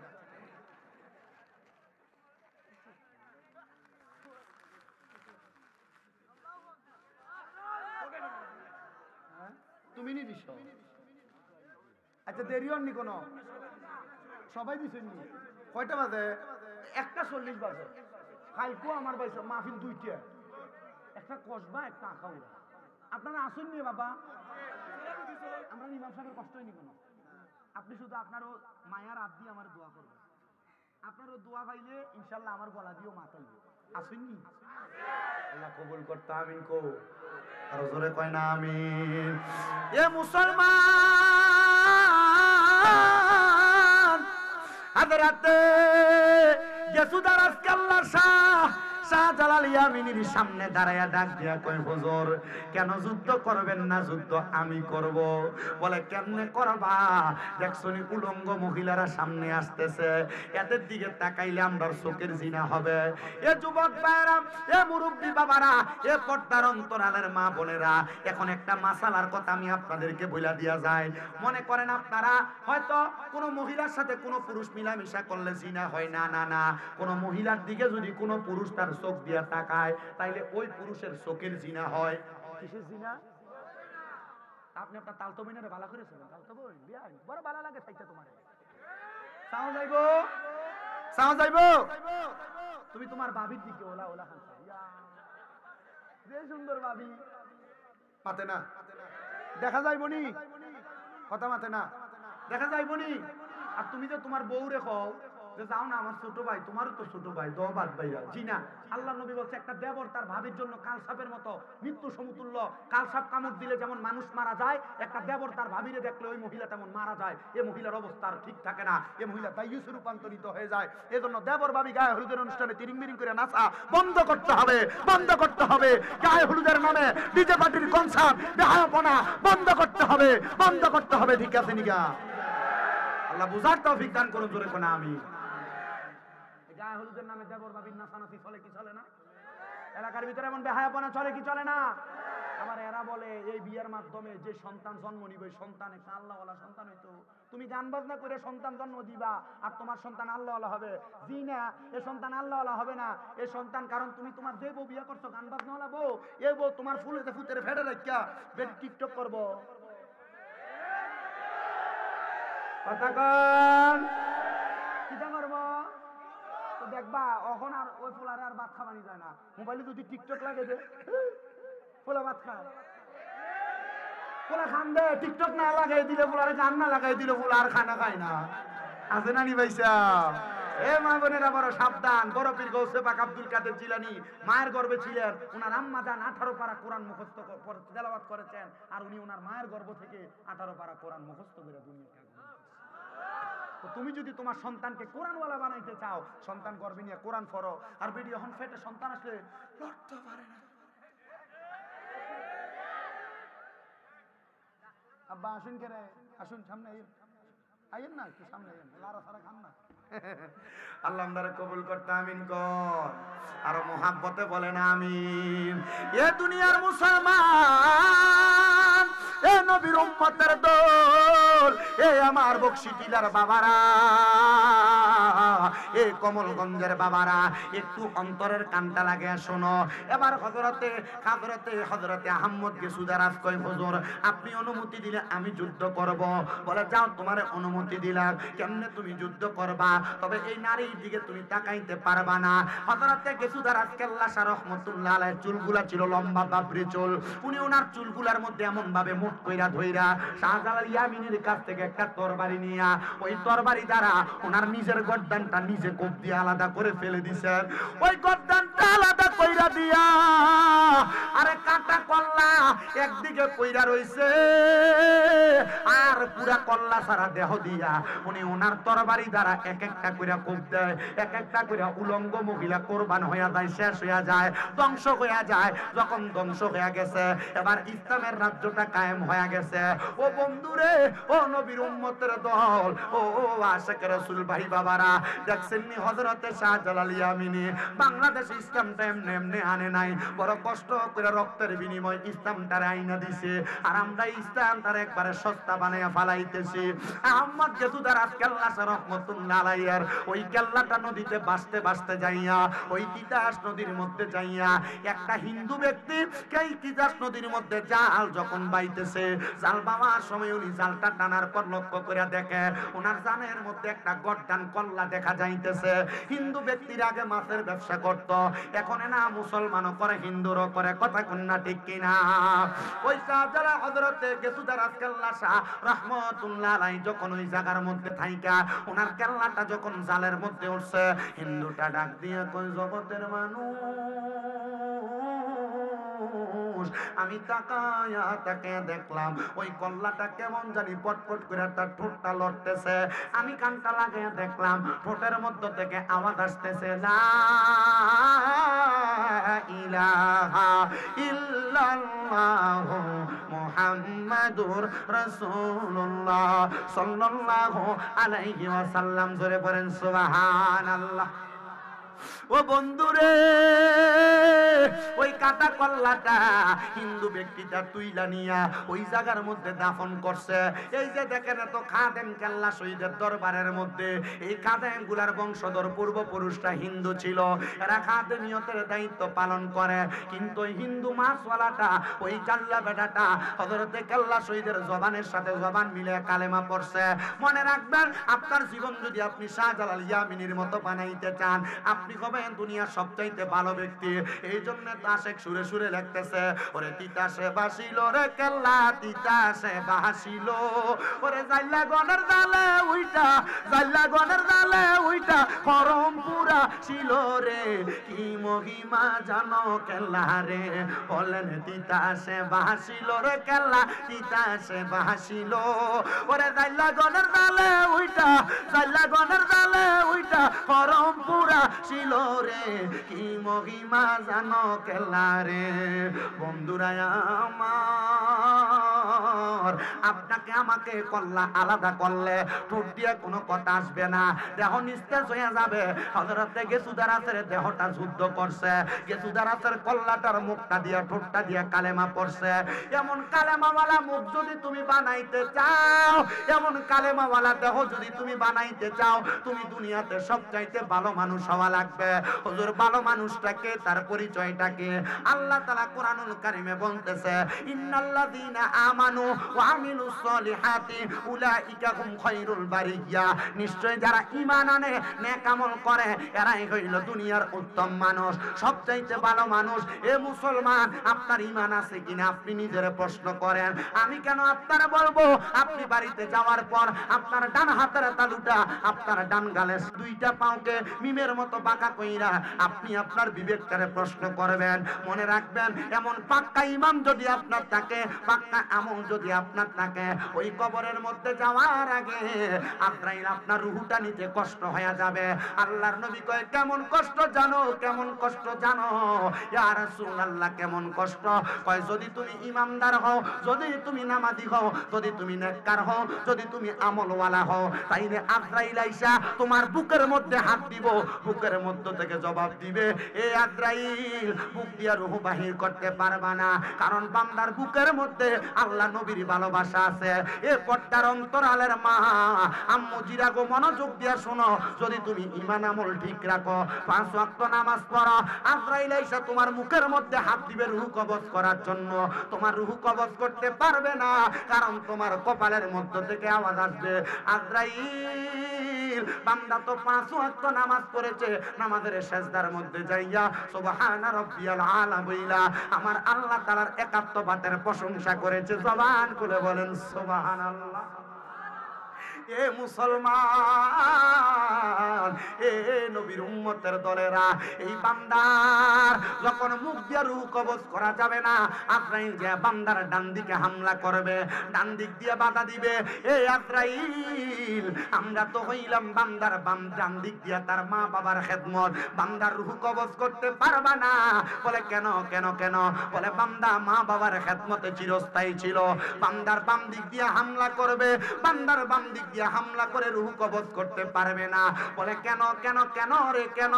তুমি নি দিছ? আচ্ছা দেরি হননি কোনো? সবাই দিছেননি? কয়টা বাজে? 1:40 বাজে। কালকে আমার বাইছে মাহফিল 2টা, একটা কসবা একটা আখাউড়া। আপনারা আসেননি বাবা? আমরা ইমাম সাহেবের কষ্ট হয়নি কোনো। আপনি শুধু আপনারও মায়ার হাত দিয়ে আমার দোয়া করবেন। আপনারও দোয়া পাইলে ইনশাল্লাহ আমার গলা দিয়েও মাতাইবে। আসেননি? আল্লাহ কবুল করতে আমিন কো। আর জোরে কয় না আমিন। এ মুসলমান, হযরতে গেসুদারাস কাল্লার শাহজালাল ইয়ামিনীর সামনে দাঁড়ায়া ডাক দিয়া কয়, হুজুর কেন যুদ্ধ করবেন না? যুদ্ধ আমি করব। বলে কেমনে করবা? দেখছনি উলঙ্গ মহিলারা সামনে আসতেছে, এদের দিকে তাকাইলে আমরার চোখের জিনা হবে। এ যুবক ভাইরা, এ মুরব্বী বাবারা, এ পর্দার অন্তরালের মা বোনেরা, এখন একটা মাসালার কথা আমি আপনাদেরকে বইলা দিয়া যায়। মনে করেন আপনারা হয়তো কোনো মহিলার সাথে কোনো পুরুষ মিলামিশা করলে জিনা হয় না। না না, কোনো মহিলার দিকে যদি কোনো পুরুষ তার চোখ দিয়া তাকায়, তাইলে ওই পুরুষের চোখের জিনা হয়। কিসের জিনা? আপনি আপনার তালতো বইনারে ভালো করেছেন? তালতো বই বিয়াই বড় ভালো লাগে সাইটা তোমারে। সাও যাইবো তুমি তোমার বাবির দিকে ওলা হাসা, যে সুন্দর বাবি মাতে না দেখা যাইবো নি? কথা মাতে না দেখা যাইবো নি? আর তুমি যে তোমার বউ রেখো যে যাও না আমার ছোট ভাই, তোমারও তো ছোট ভাই, দো বাদ ভাইয়া। জি না, আল্লাহ নবী বলছে একটা দেবর তার ভাবির জন্য কালসাপের মতো মৃত্যু সমতুল্য। কালসাপ কামড় দিলে যেমন মানুষ মারা যায়, একটা দেবর তার ভাবিরে দেখলে ওই মহিলা তেমন মারা যায়। এই মহিলার অবস্থা আর ঠিক থাকে না, এই মহিলা দাইয়ুসে রূপান্তরিত হয়ে যায়। এজন্য দেবর ভাবি গায়ে হলুদের অনুষ্ঠানে তিরিং বিরিং করে নাচা বন্ধ করতে হবে, বন্ধ করতে হবে। গায়ে হলুদের নামে ডিজে পার্টির কনসার্ট বেহায়াপনা বন্ধ করতে হবে, বন্ধ করতে হবে। ঠিক আছে নিগা? আল্লাহ বুঝার তৌফিক দান করুন, জোরে কোনা আমি। গায়ে হলুদের নামে দেবর ভাবির নাচানাচি চলে কি চলে না? এলাকার ভিতরে এমন বেহায়াপনা চলে কি চলে না? আবার এরা বলে এই বিয়ের মাধ্যমে যে সন্তান জন্ম নিবে সন্তান একটা আল্লাহওয়ালা সন্তান হইতো। তুমি গান বাজনা করে সন্তান জন্ম দিবা আর তোমার সন্তান আল্লাহওয়ালা হবে? জি না, এ সন্তান আল্লাহওয়ালা হবে না। এ সন্তান কারণ তুমি তোমার যে বউ বিয়ে করছো গান বাজনাওয়ালা বউ, এই বউ তোমার ফুলেতে ফুতের ফেটে রাখিয়া বেড টিকটক করবো। কথা কন কিটা করবো? তো দেখবা এখন আর ওই ফুলারে আর ভাত খাওয়ানি যায় না। মোবাইলে যদি টিকটক লাগে যে ফুলা ভাত খায়, ফুলা খান দে, টিকটক না লাগাই দিলে ফুলারে গান না লাগাই দিলে ফুলা আর খানা খায় না। আছে না নি ভাইসা? এ মা বোনেরা বড় সাবধান। বড় পীর গৌসে পাক আব্দুল কাদের জিলানী মায়ের গর্ভে ছিলেন, ওনার আম্মা জান 18 পারা কোরআন মুখস্থ তেলাওয়াত করেছেন, আর উনি ওনার মায়ের গর্ভ থেকে 18 পারা কোরআন মুখস্থ করে দুনিয়াকে আগমন করেছেন। তো তুমি যদি তোমার সন্তানকে কোরআনওয়ালা বানাইতে চাও, সন্তান গর্ভে নিয়ে কোরআন পড়ো। আর বেটি এখন ফেটে সন্তান আসলে লড়তে পারে না। আব্বা আসুন কে রে, আসুন সামনে আইয়েন না, একটু সামনে আইয়েন, লারা সারা খান না। আল্লাহ আমরারে কবুল করতে আমিন কর। আর মোহাব্বতে বলেন আমিন। এ দুনিয়ার মুসলমান, এ নবীর উম্মতের দল, এ আমার বকশী টিলার বাবারা, এ কমলগঞ্জের বাবারা, একটু অন্তরের কানটা লাগে শোনো। এবার হযরতে আহমদ গেসুদারাজ কই হুজুর আপনি অনুমতি দিলে আমি যুদ্ধ করব। বলে যাও তোমার অনুমতি দিলাম। কেমনে তুমি যুদ্ধ করবা? তবে এই নারীর দিকে তুমি তাকাইতে পারবা না। হযরতে গেসুদারাজ কেল্লা শাহ রহমাতুল্লাহ আলাইহির চুলগুলা ছিল লম্বা বাবরি চুল। উনি ওনার চুলগুলার মধ্যে এমন ভাবে মুঠ কইরা ধইরা শাহজালাল ইয়ামিনীর কাছ থেকে একটা তরবারি নিয়া ওই তরবারি দ্বারা ওনার নিজের গর্দানটা নিজে কোপ দিয়ে আলাদা করে ফেলে দিছেন। ওই গর্দানটা আলাদা কইরা দিয়া আরে কাটা কল্লা একদিকে কইরা রইছে, আর পুরা কল্লা সারা দেহ দিয়া উনি ওনার তরবারি দ্বারা এক একটা কইরা কোপ দেয়। এক একটা কইরা উলঙ্গ মহিলা কোরবান হইয়া যায়, শেষ হইয়া যায়, ধ্বংস হইয়া যায়। যখন ধ্বংস হইয়া গেছে, এবার ইসলামের রাজ্যটা কায়েম হইয়া গেছে। ও বন্ধুরে, ও নবীর উম্মতের দল, ও আশিক রাসূল ভাই বাবারা, দেখছেন নি হযরতে শাহজালাল ইয়ামিনী বাংলাদেশ ইসলামটা এমনি এমনি আনে নাই, বড় কষ্ট করে রক্তের বিনিময় ইসলামটারে আইনা দিছে। আর আমরা ইসলামটার একবারে সস্তা বানাইয়া ফালাইতেছি। আহমদ গেসুদারাজ কেল্লা শাহ রহমাতুল্লাহ আলাইহির ওই কেল্লাটা নদীতে বাসতে বাসতে যাইয়া ওই তিতাস নদীর মধ্যে যাইয়া একটা হিন্দু ব্যক্তি এই তিতাস নদীর মধ্যে জাল যখন বাইতেছে, জাল বাবার সময় উনি জালটা টানার পর লক্ষ্য করে দেখে ওনার জানের মধ্যে একটা গর্দান কল্লা দেখা যাইতেছে। হিন্দু ব্যক্তির আগে মাছের ব্যবসা করত, এখন না মুসলমানও করে হিন্দুরও করে। কথা কন্যা ঠিক কিনা? ওই শাহজালাল হযরতে গেসুদারাজ কেল্লা শাহ রহমাতুল্লাহ আলাইহি যখন ওই জায়গার মধ্যে থাইকা ওনার কেল্লাটা যখন জালের মধ্যে উঠছে, হিন্দুটা ডাক দিয়ে কই জগতের মানুষ, আমি তাকায়া তাকে দেখলাম ওই কল্লাটা কেমন জানি পটপট করে তার ঠোঁটটা লড়তেছে। আমি কানটা লাগাইয়া দেখলাম ঠোঁটের মধ্য থেকে আওয়াজ আসতেছে, লা ইলাহা ইল্লাল্লাহু মুহাম্মাদুর রাসূলুল্লাহ সাল্লাল্লাহু আলাইহি ওয়াসাল্লাম। জোরে পড়েন সুবহানাল্লাহ। ও বন্ধুরে, ওই কাটা কল্লাটা হিন্দু ব্যক্তিটা তুইলা নিয়া ওই জায়গার মধ্যে দাফন করছে। এই যে দেখেন এত খাদেম কেল্লা শহীদের দরবারের মধ্যে, এই খাদেম গুলার বংশধর পূর্বপুরুষরা হিন্দু ছিল, এরা খাদেমিয়তের দায়িত্ব পালন করে। কিন্তু ওই হিন্দু মাছওয়ালাটা, ওই কাল্লা বেটাটা হযরতে কেল্লা শহীদের জবানের সাথে জবান মিলে কালেমা পড়ছে। মনে রাখবেন, আপনার জীবন যদি আপনি শাহজালাল ইয়ামিনীর মতো বানাইতে চান, আপনি হবেন দুনিয়ার সবচাইতে ভালো ব্যক্তি। এই জন্য আশেক সুরে সুরে লিখতেছে, ওরে তিতাসে বাসিল রে কেল্লা, তিতাসে বাসিল, ওরে জাল্লা গনের জালে উইটা, জাল্লা গনের জালে উইটা করম পুরা ছিল রে, কি মহিমা জানো কেল্লা রে। বলেন তিতাসে বাসিল রে কেল্লা, তিতাসে বাসিল, ওরে জাল্লা গনের জালে উইটা, জাল্লা গনের জালে উইটা করম পুরা ছিল রে, কি মহিমা জানো কেল্লা রে। বন্ধুরা আমার, আপনাকে আমাকে কল্লা আলাদা করলে ঠোঁট দিয়ে কোনো কথা আসবে না, দেহ নিস্তেজ হয়ে যাবে। হযরতে গেসুদারাসের দেহটা যুদ্ধ করছে, গেসুদারাসের কল্লাটার মুখটা দিয়ে ঠোঁটটা দিয়ে কালেমা পড়ছে। এমন কালেমাওয়ালা মুখ যদি তুমি বানাইতে চাও, এমন কালেমাওয়ালা দেহ যদি তুমি বানাইতে চাও, তুমি দুনিয়াতে সবচাইতে ভালো মানুষ হওয়া লাগবে। হুজুর ভালো মানুষটাকে, তার পরিচয়টাকে আল্লাহ তাআলা কোরআনুল কারীমে বলতেছে, ইন্নাল্লাযীনা আমানু ওয়া আমিলুস সলিহাতি উলাইকা হুম খায়রুল বারিয়া। নিশ্চয় যারা ঈমান আনে, নেক আমল করে, এরাই হইল দুনিয়ার উত্তম মানুষ, সবচাইতে ভালো মানুষ। এ মুসলমান, আপনার ঈমান আছে কিনা আপনি নিজেরে প্রশ্ন করেন। আমি কেন আপনারা বলবো, আপনি বাড়িতে যাওয়ার পর আপনার ডান হাতের তালুটা, আপনার ডান গালের দুইটা পাওকে মিমের মতো বাঁকা কইরা আপনি আপনার বিবেকটারে প্রশ্ন করবেন। মনে রাখবেন, এমন পাক্কা ঈমান যদি আপনার থাকে, পাক্কা আমল যদি আপনার থাকে, ওই কবরের মধ্যে যাওয়ার আগে আজরাইল আপনার রূহটা নিতে কষ্ট হয়ে যাবে। আল্লাহর নবী কয়, কেমন কষ্ট জানো, কেমন কষ্ট জানো? ইয়া রাসূলুল্লাহ, কেমন কষ্ট? কয়, যদি তুমি ইমানদার হও, যদি তুমি নামাজি হও, যদি তুমি নেককার হও, যদি তুমি আমলওয়ালা হও, তাইলে আজরাইল আইসা তোমার বুকের মধ্যে হাত দিব, বুকের মধ্য থেকে জবাব দিবে, এ আজরাইল, বুক দিয়া রূহ বাহির করতে পারবা না, কারণ বান্দার বুকের মধ্যে আল্লাহ নবীর ভালোবাসা আছে। এ পর্দার অন্তরালের মা আম্মু জিরা গো, মনোযোগ দিয়া শোনো, যদি তুমি ঈমান আমল ঠিক রাখো, 5 ওয়াক্ত নামাজ পড়ো, আজরাইল আইসা তোমার মুখের মধ্যে হাত দিবে রূহ কবজ করার জন্য, তোমার রূহ কবজ করতে পারবে না, কারণ তোমার কপালের মধ্য থেকে আওয়াজ আসবে, আজরাইল, বান্দা তো 5 ওয়াক্ত নামাজ পড়েছে, নামাজের সেজদার মধ্যে যাইয়া সুবহানা রাব্বিয়াল আলা বইলা আমার আল্লাহ তাআলার একাত্মবাদের প্রশংসা করেছে। জবান খুলে বলেন সুবহানাল্লাহ। এ মুসলমান, এ নবীর উম্মতের দলেরা, এই বান্দার যখন মুখ দিয়ে রূহ কবজ করা যাবে না, আজরাইল যে বান্দার ডান দিকে হামলা করবে, ডান দিক দিয়ে বাধা দিবে, এই আজরাইল, আমরা তো হইলাম বান্দার ডান দিক দিয়ে তার মা বাবার খেদমত, বান্দার রূহ কবজ করতে পারবা না। বলে কেন কেন কেন? বলে বান্দা মা বাবার খেদমতে চিরস্থায়ী ছিল, বান্দার বাম দিক দিয়ে হামলা করবে, বান্দার বাম দিক দিয়ে হামলা করে রূহ কবজ করতে পারবে না। বলে কেন কেন কেন রে কেন?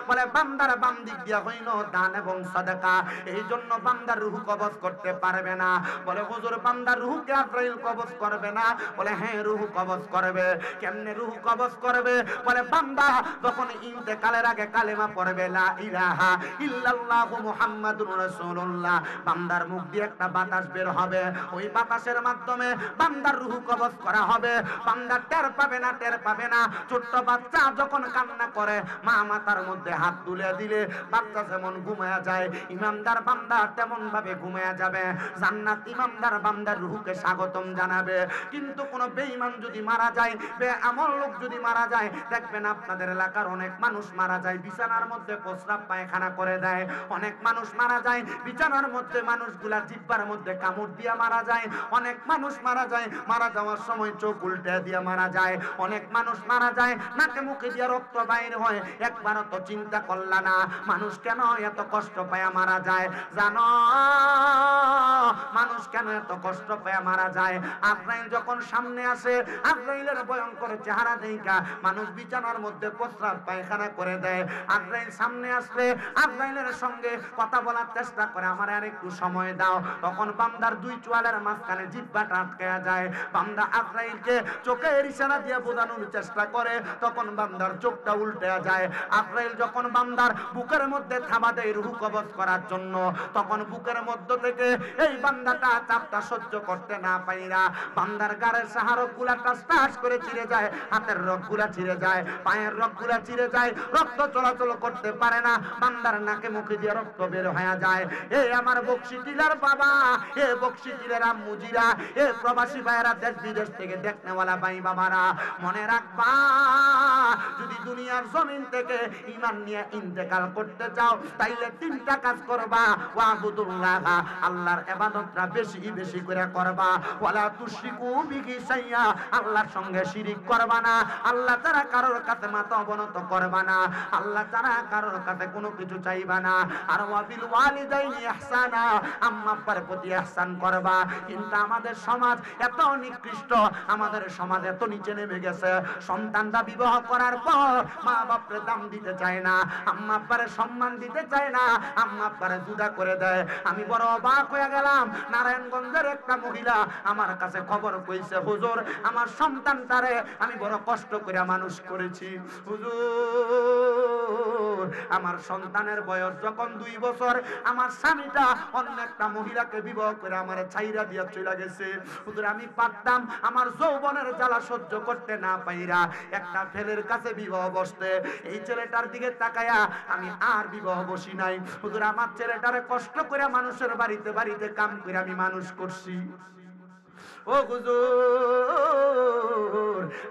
বলে বান্দার বাম দিক দিয়ে হইল দান এবং সাদাকা, এই জন্য বান্দার রূহ কবজ করতে পারবে না। বলে হুজুর, বান্দার রূহকে আজরাইল কবজ করবে না? বলে হ্যাঁ, রূহ কবজ করবে। কেমনে রূহ কবজ করবে? বলে বান্দা যখন ইন্তেকালের আগে কালেমা পড়বে, লা ইলাহা ইল্লাল্লাহু মুহাম্মাদুর রাসূলুল্লাহ, বান্দার মুখ দিয়ে একটা বাতাস বের হবে, ওই বাতাসের মাধ্যমে বান্দার রূহ কবজ করা হবে। বান্দা টের পাবে না, টের পাবে না। ছোট্ট বাচ্চা যখন কান্না করে, মা মাথার মধ্যে হাত তুলে দিলে বাচ্চা যেমন ঘুমায়া যায়, ইমানদার বান্দা তেমন ভাবে ঘুমায়া যাবে। জান্নাত ইমানদার বান্দার রূহকে স্বাগতম জানাবে। কিন্তু কোন বেঈমান যদি মারা যায়, বেআমল লোক যদি মারা যায়, দেখবেন আপনাদের এলাকার অনেক মানুষ মারা যায় বিছানার মধ্যে প্রস্রাব পায়খানা করে দেয়। অনেক মানুষ মারা যায় বিছানার মধ্যে, মানুষগুলা জিহ্বার মধ্যে কামড় দিয়া মারা যায়। অনেক মানুষ মারা যায়, মারা যাওয়ার সময় চোখ উল্টে দিয়ে মারা যায়। অনেক মানুষ মারা যায় নাকে মুখে দিয়ে রক্ত বাইর হয়। একবারও তো চিন্তা করলা না মানুষ কেন এত কষ্ট পায় মারা যায়? জানো মানুষ কেন এত কষ্ট পায় মারা যায়? আজরাইল যখন সামনে আসে, আজরাইলের ভয়ঙ্কর চেহারা দেখা মানুষ বিছানার মধ্যে প্রস্রাব পায়খানা করে দেয়। আজরাইল সামনে আসলে আজরাইলের সঙ্গে কথা বলার চেষ্টা করে, আমার আর একটু সময় দাও। তখন বান্দার দুই চোয়ালের মাঝখানে জিহ্বাটা আটকে যায়। বান্দা আজরাইলকে চোখের ইশারা দিয়ে বোঝানোর চেষ্টা করে, তখন বান্দার চোখটা উল্টে যায়। আজরাইল যখন বান্দার বুকের মধ্যে থাবা দেয় রূহ কবজ করার জন্য, তখন বুকের মধ্য থেকে এই বান্দাটা চাপটা সহ্য করতে না পাইরা বান্দার গাড়ের সাহারকগুলা টাস টাস করে চিরে যায়, হাতের রগগুলা চিরে যায়, পায়ের রগগুলা চিরে যায়, রক্ত চলাচল করতে পারে না, বান্দার নাকে মুখে দিয়ে রক্ত বের হয়ে যায়। এই আমার বকশি টিলার বাবা, এ বকশি টিলার আম্মুজিরা, এ প্রবাসী ভাইয়েরা, দেশ বিদেশ থেকে দেখনেওয়ালা ভাই বাবারা, মনে রাখবা যদি দুনিয়ার জমিন থেকে ঈমান নিয়ে ইন্তেকাল করতে চাও তাইলে তিনটা কাজ করবা। ওয়াবুদুল্লাহ, আল্লাহর ইবাদতটা বেশি বেশি করে করবা। ওয়ালা তুশরিকু বিহি শাইআ, আল্লাহর সঙ্গে শিরিক করবা না। আল্লাহ ছাড়া কারোর কাছে মাথা অবনত করবা না। আল্লাহ ছাড়া কারোর কাছে কোনো কিছু চাইবা না। আর ওয়াবিল ওয়ালিদাইনি ইহসানা, আম্মা আব্বার প্রতি ইহসান করবা। কিন্তু আমাদের সমাজ এত নিকৃষ্ট, আমাদের সমাজ এত নিচে নেমে গেছে, সন্তানরা বিবাহ করার পর মা বাপরে দাম দিতে চায় না, আম্মা আব্বারে সম্মান দিতে চায় না, আম্মা আব্বারে জুদা করে দেয়। আমি বড় অবাক হয়ে গেলাম। নারায়ণগঞ্জের একটা মহিলা আমার কাছে খবর কইছে, হুজুর আমার সন্তানটারে আমি বড় কষ্ট করে মানুষ করেছি হুজুর, আমার সন্তানের বয়স যখন 2 বছর আমার স্বামীটা অন্য একটা মহিলাকে বিবাহ করে আমার ছাইরা দিয়া চলে গেছে হুজুর। আমি পারতাম আমার যৌবনের জ্বালা সহ্য করতে না পাইরা একটা ছেলের কাছে বিবাহ বসতে। এই ছেলেটার দিকে তাকায়া আমি আর বিবাহ বসি নাই হুজুর। আমার ছেলেটারে কষ্ট করে মানুষের বাড়িতে বাড়িতে কাম করে আমি মানুষ করছি ও হুজুর।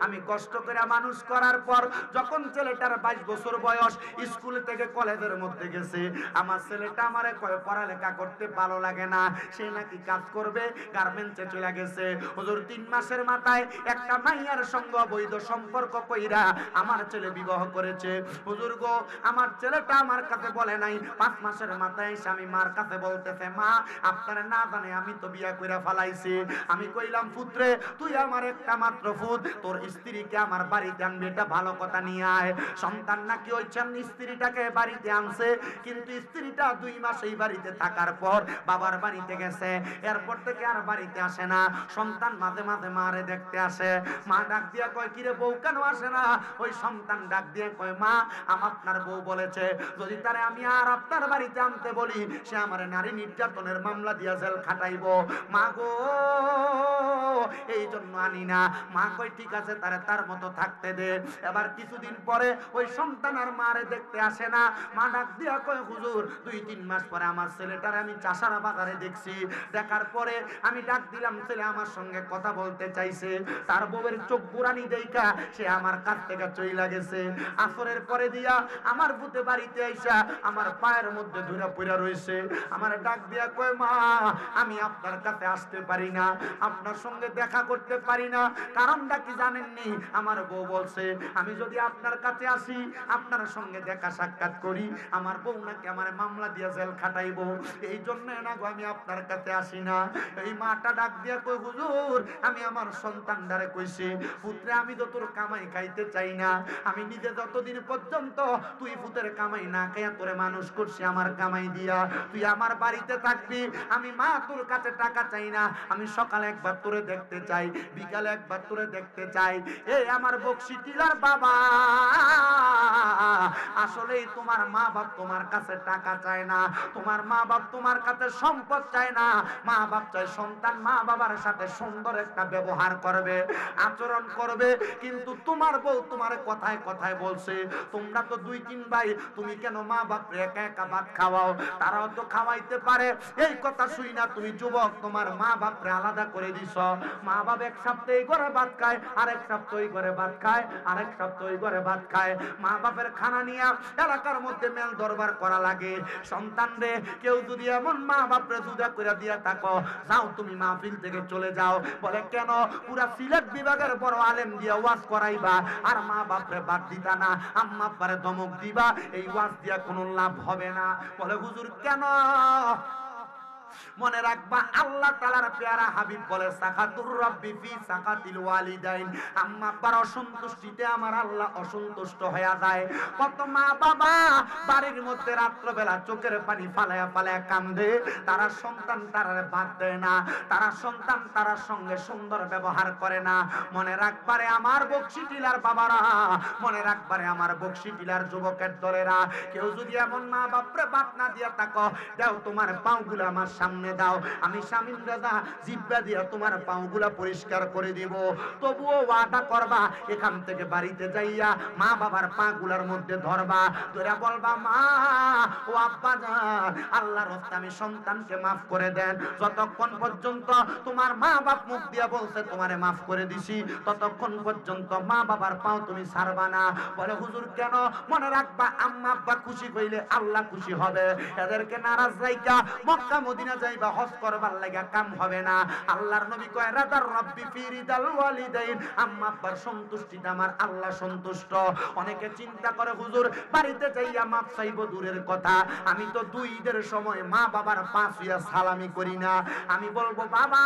আমি কষ্ট করে মানুষ করার পর যখন ছেলেটার 22 বছর বয়স, স্কুল থেকে কলেজের মধ্যে গেছে, আমার ছেলেটা আমারে কয় পড়ালেখা করতে ভালো লাগে না, সে নাকি কাজ করবে, গার্মেন্টসে চলে গেছে হুজুর। 3 মাসের মাথায় একটা মাইয়ার সঙ্গে বৈধ সম্পর্ক কইরা আমার ছেলে বিবাহ করেছে হুজুর গো। আমার ছেলেটা আমার কাছে বলে নাই, 5 মাসের মাথায় স্বামী মার কাছে বলতেছে, মা আপনারা না জানে আমি তো বিয়া কইরা ফালাইছি। আমি কইলাম, পুত্রে তুই আমার একটা মাত্র পুত, তোর স্ত্রীকে আমার বাড়িতে আনবি, এটা ভালো কথা নিয়ে আয়। সন্তান নাকি ওই স্ত্রীটাকে বাড়িতে আনছে, কিন্তু স্ত্রীটা 2 মাস এই বাড়িতে থাকার পর বাবার বাড়িতে গেছে, এরপর থেকে আর বাড়িতে আসে না। সন্তান মাঝে মাঝে মারে দেখতে আসে, মা ডাক দিয়া কয়, কিরে বউ কেন আসে না? ওই সন্তান ডাক দিয়ে কয়, মা আপনার বউ বলেছে যদি তারে আমি আর আপনার বাড়িতে আনতে বলি সে আমার নারী নির্যাতনের মামলা দিয়া জেল খাটাইব। মা গো এই জন্য আনি না। মা কই ঠিক আছে, তারে তার মতো থাকতে দে। এবার কিছুদিন পরে ওই সন্তান আর মারে দেখতে আসে না। মা ডাক দিয়া কয়, হুজুর 2-3 মাস পরে আমার ছেলেটার আমি চাষারা বাজারে দেখছি। দেখার পরে আমি ডাক দিলাম, ছেলে আমার সঙ্গে কথা বলতে চাইছে। তার বউয়ের চোখ বুড়ানি দেখা সে আমার কাছ থেকে চইলা গেছে। আসরের পরে দিয়া আমার ভূতে বাড়িতে আইসা আমার পায়ের মধ্যে ধরে পড়া রইছে। আমার ডাক দিয়া কয়, মা আমি আপনার কাছে আসতে পারি না, আপনার সঙ্গে দেখা করতে পারি না। কারণটা কি জানেননি? আমার বউ বলছে আমি যদি আপনার কাছে আসি, আপনার সঙ্গে দেখা সাক্ষাৎ করি, আমার বউ নাকি আমার মামলা দিয়ে জেল খাটাইবো। এই জন্য না গো আমি আপনার কাছে আসি না। এই মাটা ডাক দিয়া কই, হুজুর আমি আমার সন্তানদারে কইছি, পুত্রে আমি তো তোর কামাই খাইতে চাই না। আমি নিজে যতদিন পর্যন্ত তুই পুতের কামাই না খাইয়া তোরে মানুষ করছি আমার কামাই দিয়া, তুই আমার বাড়িতে থাকবি। আমি মা তোর কাছে টাকা চাই না, আমি সকালে একবার তোরে দেখতে চাই, বিকালে একবার তোরে দেখতে চাই। এই আমার বকশি টিলার বাবা, আসলেই তোমার মা বাপ তোমার কাছে টাকা চায় না, তোমার মা বাপ তোমার কাছে সম্পদ চায় না। মা বাপ চায় সন্তান মা বাবার সাথে সুন্দর একটা ব্যবহার করবে, আচরণ করবে। কিন্তু তোমার বউ তোমার কথায় কথায় বলছে, তোমরা তো 2-3 ভাই, তুমি কেন মা বাপ একা একা ভাত খাওয়াও, তারাও তো খাওয়াইতে পারে। এই কথা শুই না তুমি যুবক তোমার মা বাপরে আলাদা করে দিছ। মা বাপ এক সপ্তাহে ঘরে ভাত খায়, আরেক সপ্তাহে ঘরে ভাত খায়, আরেক সপ্তাহে ঘরে ভাত খায়। মা বাপের খানা নিয়ে এলাকার মধ্যে মেল দরবার করা লাগে। সন্তান রে কেউ যদি এমন মা বাপরে জুদা করে দিয়া থাকো, যাও তুমি মাহফিল থেকে চলে যাও। বলে কেন? পুরা সিলেট বিভাগের বড় আলেম দিয়া ওয়াজ করাইবা আর মা বাপরে বাদ দিতা না, আম্মা আব্বারে ধমক দিবা, এই ওয়াজ দিয়া কোনো লাভ হবে না। বলে হুজুর কেন? মনে রাখবা আল্লাহ তাআলার পেয়ারা হাবিব বলে, সাকাতুর রাব্বি ফি সাকাতিল ওয়ালিদাইন, আম্মা আব্বার অসন্তুষ্টিতে আমার আল্লাহ অসন্তুষ্ট হয়ে যায়। কত মা বাবা বাড়ির মধ্যে রাত্র বেলা চোখের পানি ফালায়া ফালায়া কান্দে, তারা সন্তান তারারে ভাত দেয় না, তারা সন্তান তারার সঙ্গে সুন্দর ব্যবহার করে না। মনে রাখবারে আমার বকশি টিলার বাবারা, মনে রাখবারে আমার বকশি টিলার যুবকের দলেরা, কেউ যদি এমন মা বাপরে ভাত না দিয়া থাকো, দাও তোমার পাওগুলো আমার সামনে দাও, আমি শামীম রেজা জিব্বা দিয়া তোমার পাগুলা পরিষ্কার করে দিব। তবুও ওয়াদা করবা, এখান থেকে বাড়িতে যাইয়া মা বাবার পাগুলার মধ্যে ধরবা, ধরে বলবা মা ও আব্বা জান, আল্লাহর রাস্তায় আমি সন্তানকে মাফ করে দেন। যতক্ষণ পর্যন্ত তোমার মা বাপ মুখ দিয়া বলছে তোমারে মাফ করে দিছি, ততক্ষণ পর্যন্ত মা বাবার পাও তুমি ছাড়বা না। বলে হুজুর কেন? মনে রাখবা আম্মা আব্বা খুশি হইলে আল্লাহ খুশি হবে। এদেরকে নারাজ রাইখা মক্কা মদিনা যাইবা হজ করবার লাগা কাম হবে না। আল্লাহর নবী কয় রাদার রব্বি ফি রিদাল ওয়ালিদাইন, আম্মা আব্বার সন্তুষ্টিতে আমার আল্লাহ সন্তুষ্ট। অনেকে চিন্তা করে হুজুর বাড়িতে যাইয়া মাপ চাইবো দূরের কথা, আমি তো দুই ঈদের সময় মা বাবার পা ছুঁয়া সালামি করি না। আমি বলবো বাবা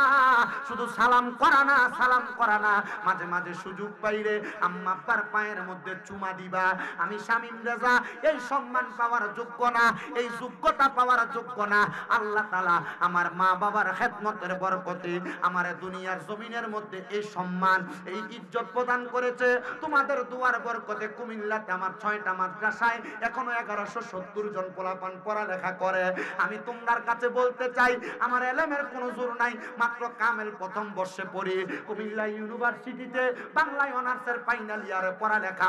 শুধু সালাম করা না, সালাম করা না, মাঝে মাঝে সুযোগ পাইলে আম্মা আব্বার পায়ের মধ্যে চুমা দিবা। আমি শামীম রেজা এই সম্মান পাওয়ার যোগ্য না, এই যোগ্যতা পাওয়ার যোগ্য না। আল্লাহ তাআলা আমার মা বাবার খেদমতের বরকতে আমার দুনিয়ার জমিনের মধ্যে এই সম্মান এই ইজ্জত প্রদান করেছে। তোমাদের দুয়ার বরকতে কুমিল্লাতে আমার 6টা মাদ্রাসায় এখনো 1170 জন পোলাপান পড়ালেখা করে। আমি তোমার কাছে বলতে চাই আমার এলেমের কোনো জোর নাই, মাত্র কামেল প্রথম বর্ষে পড়ি কুমিল্লা ইউনিভার্সিটিতে বাংলায় অনার্সের ফাইনাল ইয়ারে পড়ালেখা।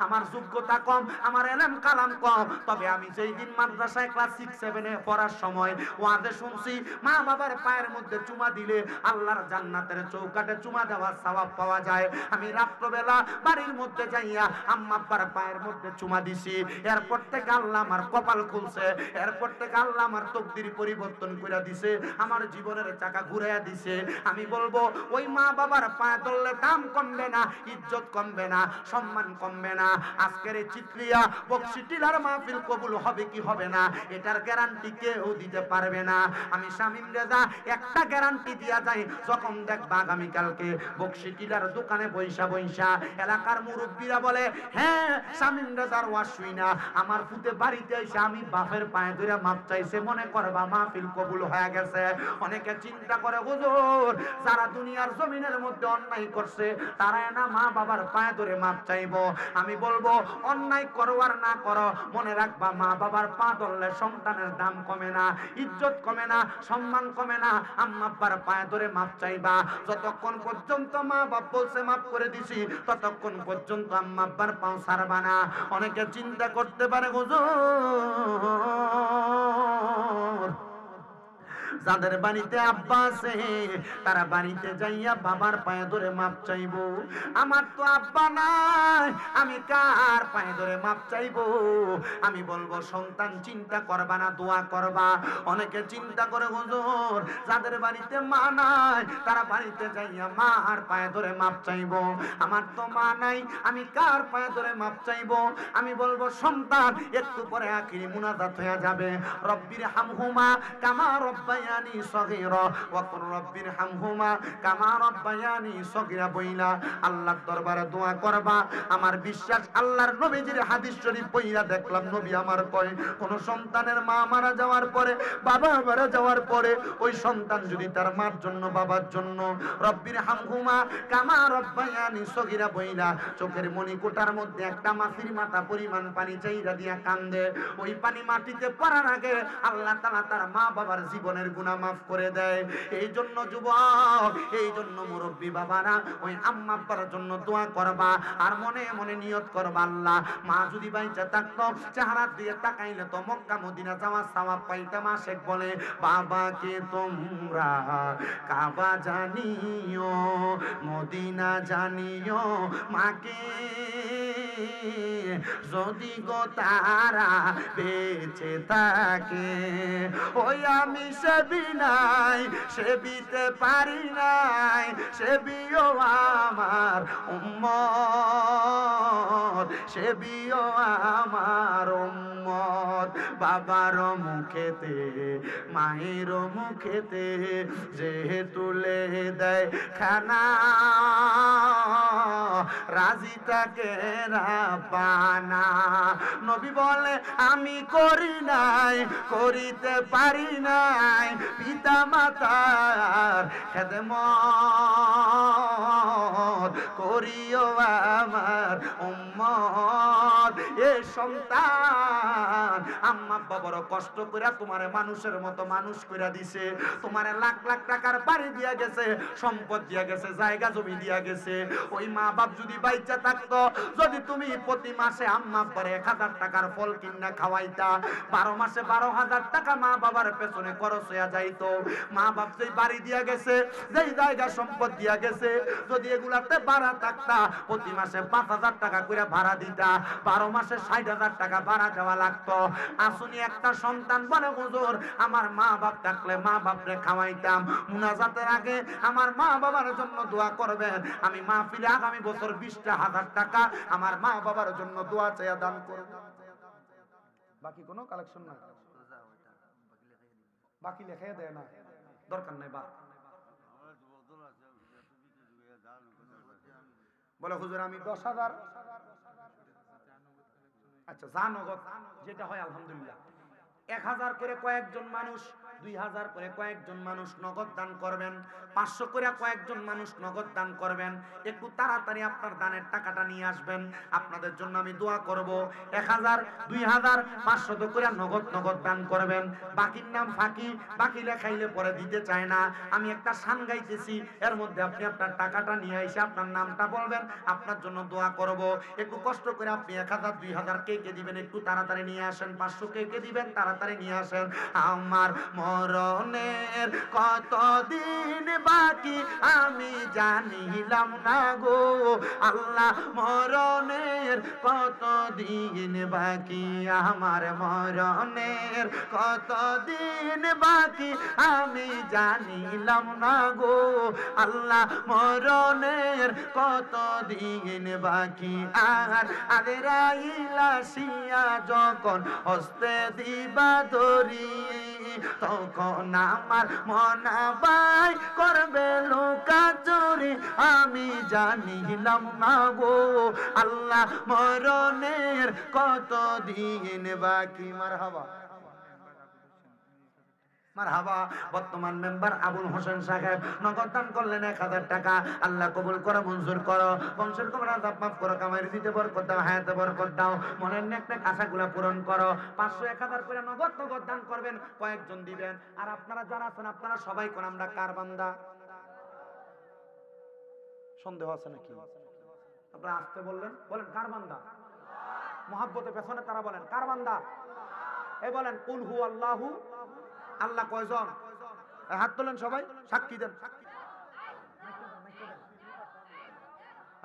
আমার যোগ্যতা কম, আমার এলেম কালাম কম, তবে আমি যেই দিন মাদ্রাসায় ক্লাস 6-7 পড়ার সময় ওয়াজে শুনছি মা বাবার পায়ের মধ্যে চুমা দিলে আল্লাহর জান্নাতের চৌকাঠে চুমা দেওয়ার সওয়াব পাওয়া যায়। আমি রাত্রবেলা বাড়ির মধ্যে যাইয়া আম্মা আব্বার পায়ের মধ্যে চুমা দিছি। এরপর থেকে আল্লাহ আমার কপাল খুলছে, এরপর থেকে আল্লাহ আমার তকদির পরিবর্তন করে দিছে, আমার জীবনের চাকা ঘুরাইয়া দিছে। আমি বলবো ওই মা বাবার পায়ে ধরলে দাম কমবে না, ইজ্জত কমবে না, সম্মান কমবে না। আজকের এই চিত্রিয়া বকশী টিলার মাহফিল কবুল হবে কি হবে না এটার গ্যারান্টি কেউ দিতে পারবে না। আমি শামীম রেজা একটা গ্যারান্টি দিয়া যাই, যখন দেখবা আগামীকালকে বকশী টিলার দোকানে বৈশা বৈশা এলাকার মুরব্বীরা বলে হ্যাঁ শামীম রেজার ওয়াজ শুই না, আমার পুতে বাড়িতে এসে আমি বাপের পায়ে ধরে মাপ চাইছে, মনে করবা মাহফিল কবুল হয়ে গেছে। অনেকে চিন্তা করে হুজুর যারা দুনিয়ার জমিনের মধ্যে অন্যায় করছে তারা না মা বাবার পায়ে ধরে মাপ চাইবো। আমি বলবো অন্যায় করো আর না করো, মনে রাখবা মা বাবার পা ধরলে সন্তানের দাম কমে না, ইজ্জত কমে না, সম্মান কমে না। আম্মা আব্বার পায়ে ধরে মাপ চাইবা। যতক্ষণ পর্যন্ত মা বাপ বলছে মাপ করে দিছি ততক্ষণ পর্যন্ত আম্মা আব্বার পাও ছাড়বা না। অনেকে চিন্তা করতে পারে হুজুর যাদের বাড়িতে আব্বা আছে তারা বাড়িতে যাইয়া বাবার পায়ে ধরে মাপ চাইবো, আমার তো আব্বা নাই, আমি কার পায়ে ধরে মাপ চাইবো? আমি বলবো সন্তান চিন্তা করবা না, দোয়া করবা। অনেকে চিন্তা করে হুজুর যাদের বাড়িতে মা নাই তারা বাড়িতে যাইয়া মার পায়ে ধরে মাপ চাইবো, আমার তো মা নাই, আমি কার পায়ে ধরে মাপ চাইবো? আমি বলবো সন্তান একটু পরে আখিরি মুনাজাত হয়ে যাবে, রব্বির হামহুমা কামা রব্বায়ানি সগীরা ওয়া কুর রব্বির হামহুমা কামা রব্বায়ানি সগীরা বইলা আল্লাহর দরবারে দোয়া করবা। আমার বিশ্বাস আল্লাহর নবীজির হাদিস শরীফ পড়িয়া দেখলাম নবী আমার কয় কোন সন্তানের মা মারা যাওয়ার পরে বাবা মারা যাওয়ার পরে ওই সন্তান যদি তার মার জন্য বাবার জন্য রব্বির হামহুমা কামা রব্বায়ানি সগীরা বইলা চোখের মণিকোটার মধ্যে একটা মাছির মাথা পরিমাণ পানি চাইরা দিয়া কান্দে, ওই পানি মাটিতে পড়ার আগে আল্লাহ তাআলা তার মা বাবার জীবনের গুনাহ মাফ করে দেয়। এই জন্য যুবক, এই জন্য মুরব্বী বাবারা ওই আম্মা আব্বার জন্য দোয়া করবা আর মনে মনে নিয়ত করবা আল্লাহ মা যদি বাইচা থাকতো চেহারা দিয়ে তাকাইলে তো মক্কা মদিনা যাওয়ার সওয়াব পাইতাম। আশেক বলে বাবাকে তোমরা কাবা জানিও মদিনা জানিও, মাকে যদি গো তারা বেঁচে থাকে, ওই আমি সেবি নাই সেবিতে পারি নাই, সেবিও আমার উম্মত, সেবিও আমার উম্মত। বাবার মুখেতে মায়ের মুখেতে যে তুলে দেয় খানা, রাজি থাকে রাব্বানা। নবী বলে আমি করি নাই করিতে পারি নাই পিতা মাতার খেদমত, করিও আমার উম্মত। এ সন্তান আম্মা আব্বা বড় কষ্ট করে তোমারে মানুষের মতো মানুষ করে দিছে, তোমারে লাখ লাখ টাকার বাড়ি দিয়া গেছে, সম্পদ দিয়া গেছে, জায়গা জমি দিয়া গেছে। ওই মা বাপ যদি বাইচা থাকতো, যদি তুমি প্রতি মাসে আম্মা পরে 1000 টাকার ফল কিনা খাওয়াইতা, 12 মাসে 12,000 টাকা মা বাবার পেছনে খরচ হইয়া যাইতো। মা বাপ যেই বাড়ি দিয়া গেছে, যেই জায়গা সম্পদ দিয়া গেছে, যদি এগুলাতে ভাড়া থাকতা, প্রতি মাসে 5,000 টাকা করে ভাড়া দিতা, 12 মাসে 60,000 টাকা ভাড়া দেওয়া লাগতো। আসুনি একটা সন্তান বলে হুজুর আমার মা বাপ থাকলে মা বাপরে খাওয়াইতাম, মুনাজাতের আগে আমার মা বাবার জন্য দোয়া করবেন, আমি মাহফিলে আগামী বছর 20,000 টাকা আমার মা বাবার জন্য দোয়া চাইয়া দান করব। বাকি কোনো কালেকশন না, বাকি লেখাই দেয় না, দরকার নাই। বা বলে হুজুর আমি 10,000, আচ্ছা যা নগদ যেটা হয় আলহামদুলিল্লাহ, 1,000 করে কয়েকজন মানুষ, 2,000 করে কয়েকজন মানুষ নগদ দান করবেন, 500 করে কয়েকজন মানুষ নগদ দান করবেন। একটু তাড়াতাড়ি আপনার দানের টাকাটা নিয়ে আসবেন, আপনাদের জন্য আমি দোয়া করব। 1,000, 2,000, 500 করে নগদ নগদ দান করবেন। বাকির নাম ফাঁকি, বাকি লেখাইলে পরে দিতে চায় না। আমি একটা শান গাইতেছি, এর মধ্যে আপনি আপনার টাকাটা নিয়ে এসে আপনার নামটা বলবেন, আপনার জন্য দোয়া করব। একটু কষ্ট করে আপনি 1,000, 2,000 কে দিবেন একটু তাড়াতাড়ি নিয়ে আসেন, 500 কে দিবেন তাড়াতাড়ি নিয়ে আসেন। আমার মরণের কতদিন বাকি আমি জানিলাম না গো আল্লাহ, মরণের কতদিন বাকি, আমার মরণের কতদিন বাকি আমি জানিলাম না গো আল্লাহ, মরণের কতদিন বাকি। আর আইলাসিয়া যখন হস্তে দিবা ধরি, তখন আমার মনা বাই করবে লোকা চুরি, আমি জানিলাম না গো আল্লাহ, মরণের কতদিন বাকি। মারহাবা মারহাবা। বর্তমান মেম্বার আবুল হোসেন সাহেব নগদ দান করলেন 1,000 টাকা। আল্লাহ কবুল করো, মঞ্জুর করো, বংশের কবর আযাব মাফ করো, কামাই দিতে বরকত দাও, হায়াতে বরকত দাও, মনের নেক নেক আশাগুলো পূরণ করো। 500, 1,000 করে নগদ নগদ দান করবেন, কয়েকজন দিবেন। আর আপনারা যারা আছেন আপনারা সবাই কোন আমরা কার বান্দা? সন্দেহ আছে নাকি? আপনারা আসতে বললেন, বলেন কার বান্দা? মুহাব্বতে পেছনে তারা বলেন কার বান্দা? এই বলেন কুল হু আল্লাহু, আল্লাহ কয়জন? হাত তোলেন সবাই, সাক্ষী দেন।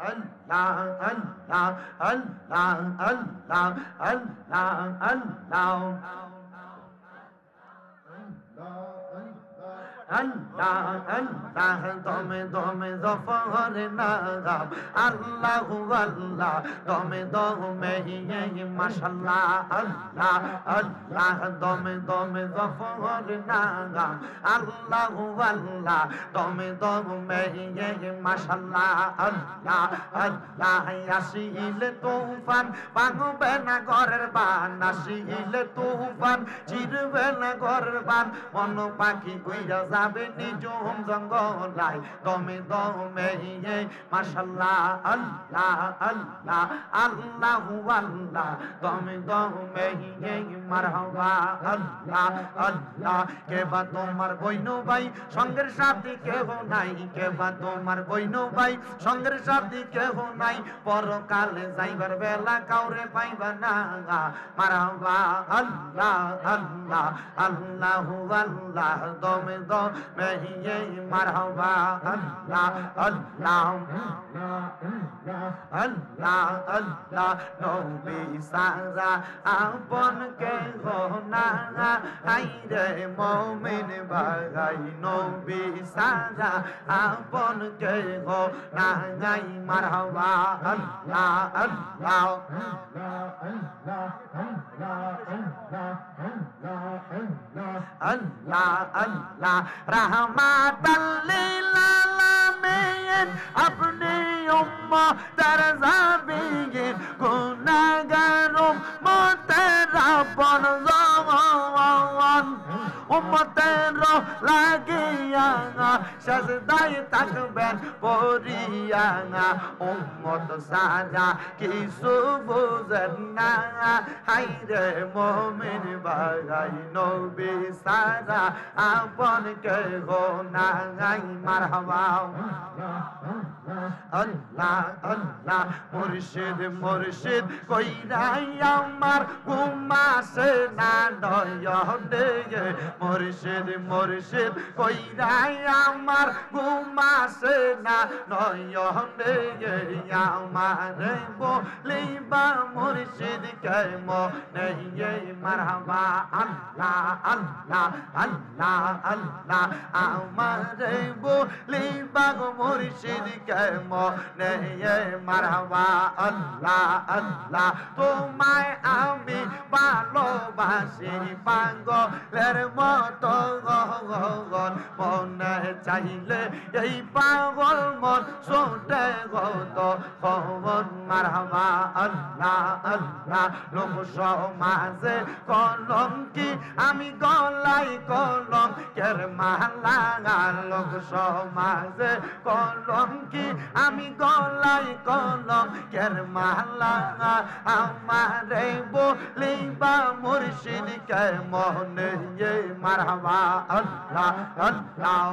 আল্লাহ আল্লাহ আল্লাহ আল্লাহ আল্লাহ আল্লাহ আল্লাহ আল্লাহ দমে দমে জফর নাগাম, আল্লাহ আল্লাহ দমে দমে মাশাআল্লাহ, আল্লাহ আল্লাহ দমে দমে জফর নাগাম, আল্লাহ আল্লাহ দমে দমে মাশাআল্লাহ, আল্লাহ আল্লাহ আসিলে তুফান ভাঙবে না ঘরের বান, আসিলে তুফান চিরবে না ঘরের বান, মন পাখি কইরা যাবে নিজম জঙ্গলাই, দমে দমে মাশাআল্লাহ, আল্লাহ আল্লাহ আল্লাহু আল্লাহ দমে দমে মারহাবা, আল্লাহ আল্লাহ। কেবা তোমার বইনো ভাই সঙ্গের সাথী কেহ নাই, কেবা তোমার বইনো ভাই সঙ্গের সাথী কেহ নাই, পরকালে যাইবার বেলা কাউরে পাইবা না, মারহাবা, আল্লাহ আল্লাহ আল্লাহু আল্লাহ দমে দমে মারহাবা, আল্লাহ আল্লাহ আল্লাহ আল্লাহ। নবী সারা আপন কেহ না, আইরে মুমিন ভাই নবী সারা আপন কেহ না, মারহাবা, আল্লাহ আল্লাহ আল্লাহ আল্লাহ। রাহমাতাল লিল আলামিন আপনি উম্মতের জাবিন, গুনাহগার উম্মতের আপনজন, উম্মতের লাগিয়া সাজদায় থাকবেন পড়িয়া উম্মত সারা কিছু বুঝেন না হাইরে মুমিন ভাই নবী সারা আপন কেহ নাই মারহাবা আল্লাহ আল্লাহ মুর্শিদ মুর্শিদ কইরাই আমার ঘুমাসে না নয়নে মুর্শিদ মুর্শিদ কইরাই আমার ঘুমাসে না নয়নে আমার বলিবা মুর্শিদ কেম নেই মারহাবা আল্লাহ আল্লাহ আল্লাহ আল্লাহ আমার বলিবা মুর্শিদ কেম নেই মারহাবা আল্লাহ আল্লাহ তোমায় আমি ভালোবাসি পাগলের মতো মনে চাইলে এই পাগল মন ছোটে গত পবন মারহাবা আল্লাহ আল্লাহ লোক সমাজে কলম কি আমি গলাই কলম কের মালা লোক সমাজে কলম কি আমি গলাই কলম কের মালা আমারে বলিবা মুর্শিদ কে মনে মারহাবা আল্লাহ আল্লাহ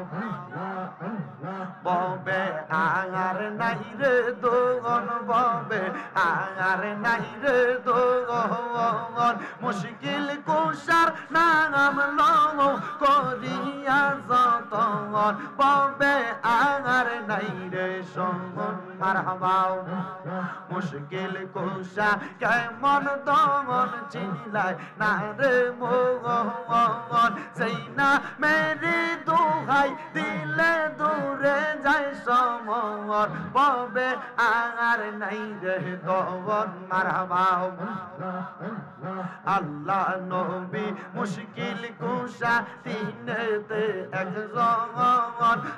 ববে আঙার নাই রে দোগন ববে আঙার নাই রে দোগন মুশকিল কুশার নাম লম করিয়া যতন ববে আঙার নাই রে সঙ্গন মারহাবা মুশকিল কুশা কেমন দমন চিলাই না রে মোগন সেই না মেরি দোহাই দিলে দূরে যায় সমর ববে আর নাই রে দমন মারহাবা আল্লাহ নবী মুশকিল কুশা তিনেতে একজন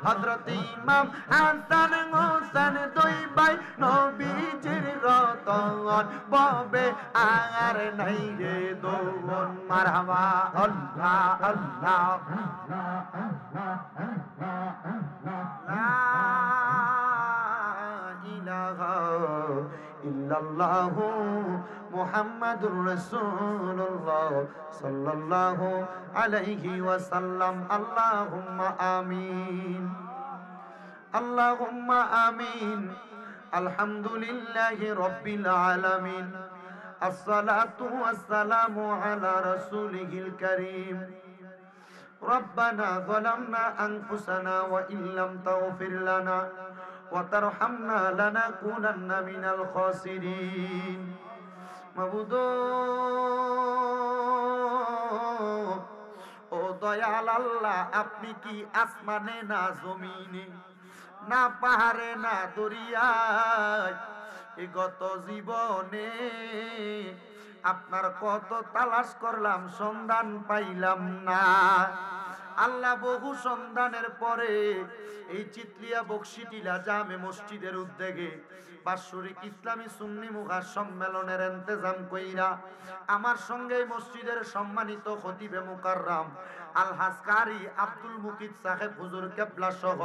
হযরত ইমাম হাসান হোসেন দুই ভাই নবীজির রতন ববে আর নাই রে দমন মারহাবা আল্লাহ আল্লাহ লা ইলাহা ইল্লাল্লাহু মুহাম্মাদুর রাসূলুল্লাহ সাল্লাল্লাহু আলাইহি ওয়াসাল্লাম আল্লাহুম্মা আমিন আল্লাহুম্মা আমিন আলহামদুলিল্লাহি রাব্বিল আলামিন আসসালাতু ওয়াসসালামু আলা রাসূলিহিল কারীম ربنا ظلمنا أنفسنا وإن لم تغفر لنا وترحمنا لنكونن من الخاسرين মাবুদ ও দয়াল আল্লাহ আপনি কি আসমানে না জমিনে না পাহাড়ে না দরিয়ায় এই গত জীবনে আপনার কত তালাশ করলাম সন্ধান পাইলাম না আল্লাহ বহু সন্ধানের পরে এই চিতলিয়া বক্সিটিলা জামে মসজিদের উদ্যোগে বাৎসরিক ইসলামী সুন্নি মুখা সম্মেলনের ইন্তেজাম কইরা আমার সঙ্গে মসজিদের সম্মানিত খতিবে মুকাররম আলহাজ কারি আব্দুল মুকিত সাহেব হুজুর কেবলা সহ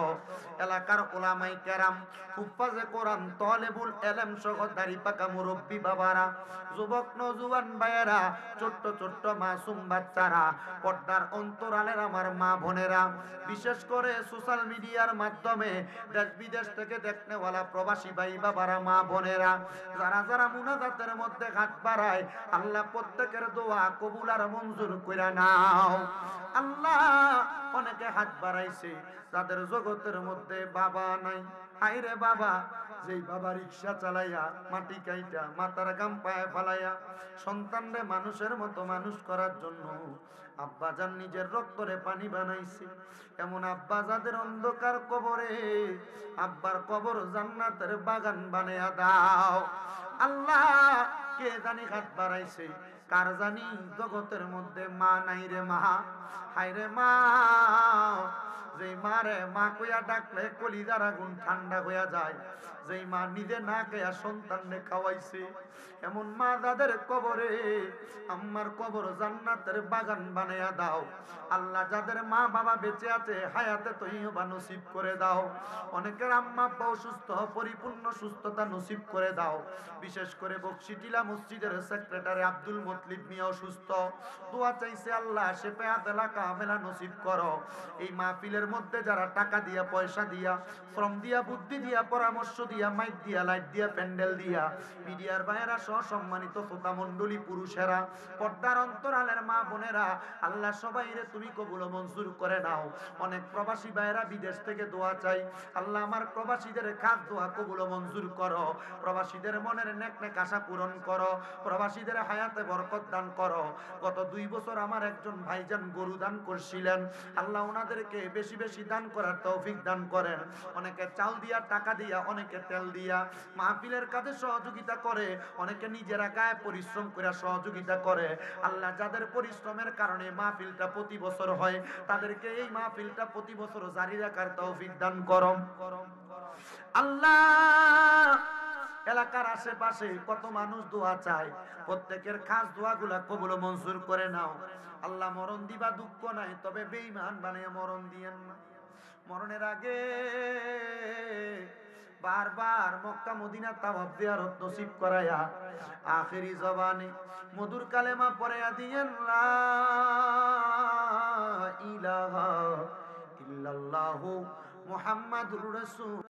এলাকার উলামায়ে কেরাম হুফাজে কোরআন তালেবুল ইলম সহ দাড়ি পাকা মুরব্বি বাবারা যুবক নওজোয়ান ভাইয়েরা ছোট্ট ছোট্ট মাসুম বাচ্চারা পর্দার অন্তরালের আমার মা বোনেরা বিশেষ করে সোশ্যাল মিডিয়ার মাধ্যমে দেশ বিদেশ থেকে দেখনেওয়ালা প্রবাসী ভাই বাবারা মা বোনেরা যারা যারা মুনাজাতের মধ্যে হাত বাড়ায় আল্লাহ প্রত্যেকের দোয়া কবুল আর মঞ্জুর কইরা নাও আল্লাহ অনেকে হাত বাড়াইছে যাদের জগতের মধ্যে বাবা নাই হায়রে বাবা যেই বাবা রিকশা চালাইয়া মাটি কাইটা মাথার গাম পায়ে ফালাইয়া সন্তানরে মানুষের মতো মানুষ করার জন্য আব্বা জান নিজের রক্তরে পানি বানাইছে এমন আব্বা যাদের অন্ধকার কবরে আব্বার কবর জান্নাতের বাগান বানায়া দাও আল্লাহ কে জানি হাত বাড়াইছে কার জানি জগতের মধ্যে মা নাই রে মা হায়রে মা যেই মারে মা কইয়া ডাকলে কলিজার আগুন ঠান্ডা হইয়া যায়, যেই মা নিজে না খেয়া সন্তানকে খাওয়াইছে, এমন মা যাদের কবরে আম্মার কবর জান্নাতের বাগান বানাইয়া দাও আল্লাহ। যাদের মা বাবা বেঁচে আছে হায়াতে তৈয়বা নসিব করে দাও। অনেকের আম্মা আব্বা অসুস্থ, পরিপূর্ণ সুস্থতা নসিব করে দাও। বিশেষ করে বকশিটিলা মসজিদের সেক্রেটারি আব্দুল মতলিব মিয়া অসুস্থ, দোয়া চাইছে আল্লাহ শেফায়াত এলাকা কামেলা নসিব করো। এই মাহফিলের মধ্যে যারা টাকা দিয়া, পয়সা দিয়া, শ্রম দিয়া, বুদ্ধি দিয়া, পরামর্শ দিয়া, মাইক দিয়া, লাইট দিয়া, প্যান্ডেল দিয়া, মিডিয়ার ভাইয়েরা সহ সম্মানিত শ্রোতা মণ্ডলী, পুরুষেরা, পর্দার অন্তরালের মা বোনেরা, আল্লাহ সবাইরে তুমি কবুল ও মঞ্জুর করে নাও। অনেক প্রবাসী ভাইয়েরা বিদেশ থেকে দোয়া চাই, আল্লাহ আমার প্রবাসীদের খাস দোয়া কবুল ও মঞ্জুর করো। প্রবাসীদের মনের নেক নেক আশা পূরণ করো, প্রবাসীদের হায়াতে বরকত দান করো। গত 2 বছর আমার একজন ভাইজান গরু দান করছিলেন, আল্লাহ ওনাদেরকে বেশি বেশি দান করার তৌফিক দান করেন। অনেকে চাল দিয়া, টাকা দিয়া, অনেকে তেল দিয়া মাহফিলের কাজে সহযোগিতা করে, অনেকে নিজেরা গায়ে পরিশ্রম করে সহযোগিতা করে। আল্লাহ যাদের পরিশ্রমের কারণে মাহফিলটা প্রতি বছর হয়, তাদেরকে এই মাহফিলটা প্রতি বছর জারি রাখার তৌফিক দান করো আল্লাহ। এলাকার আশেপাশে কত মানুষ দোয়া চায়, প্রত্যেকের খাস দোয়াগুলা কবুল ও মঞ্জুর করে নাও আল্লাহ। মরণ দিবা দুঃখ নাই, তবে বেঈমান বানিয়ে মরণ দিয়েন না। মরণের আগে বারবার মক্কা মদিনা তাওয়াফ জিয়ারত নসিব করায়া আখেরি জবানে মধুর কালেমা পড়ায়া দিয়েন লা ইলাহা ইল্লাল্লাহু মুহাম্মাদুর রাসূল।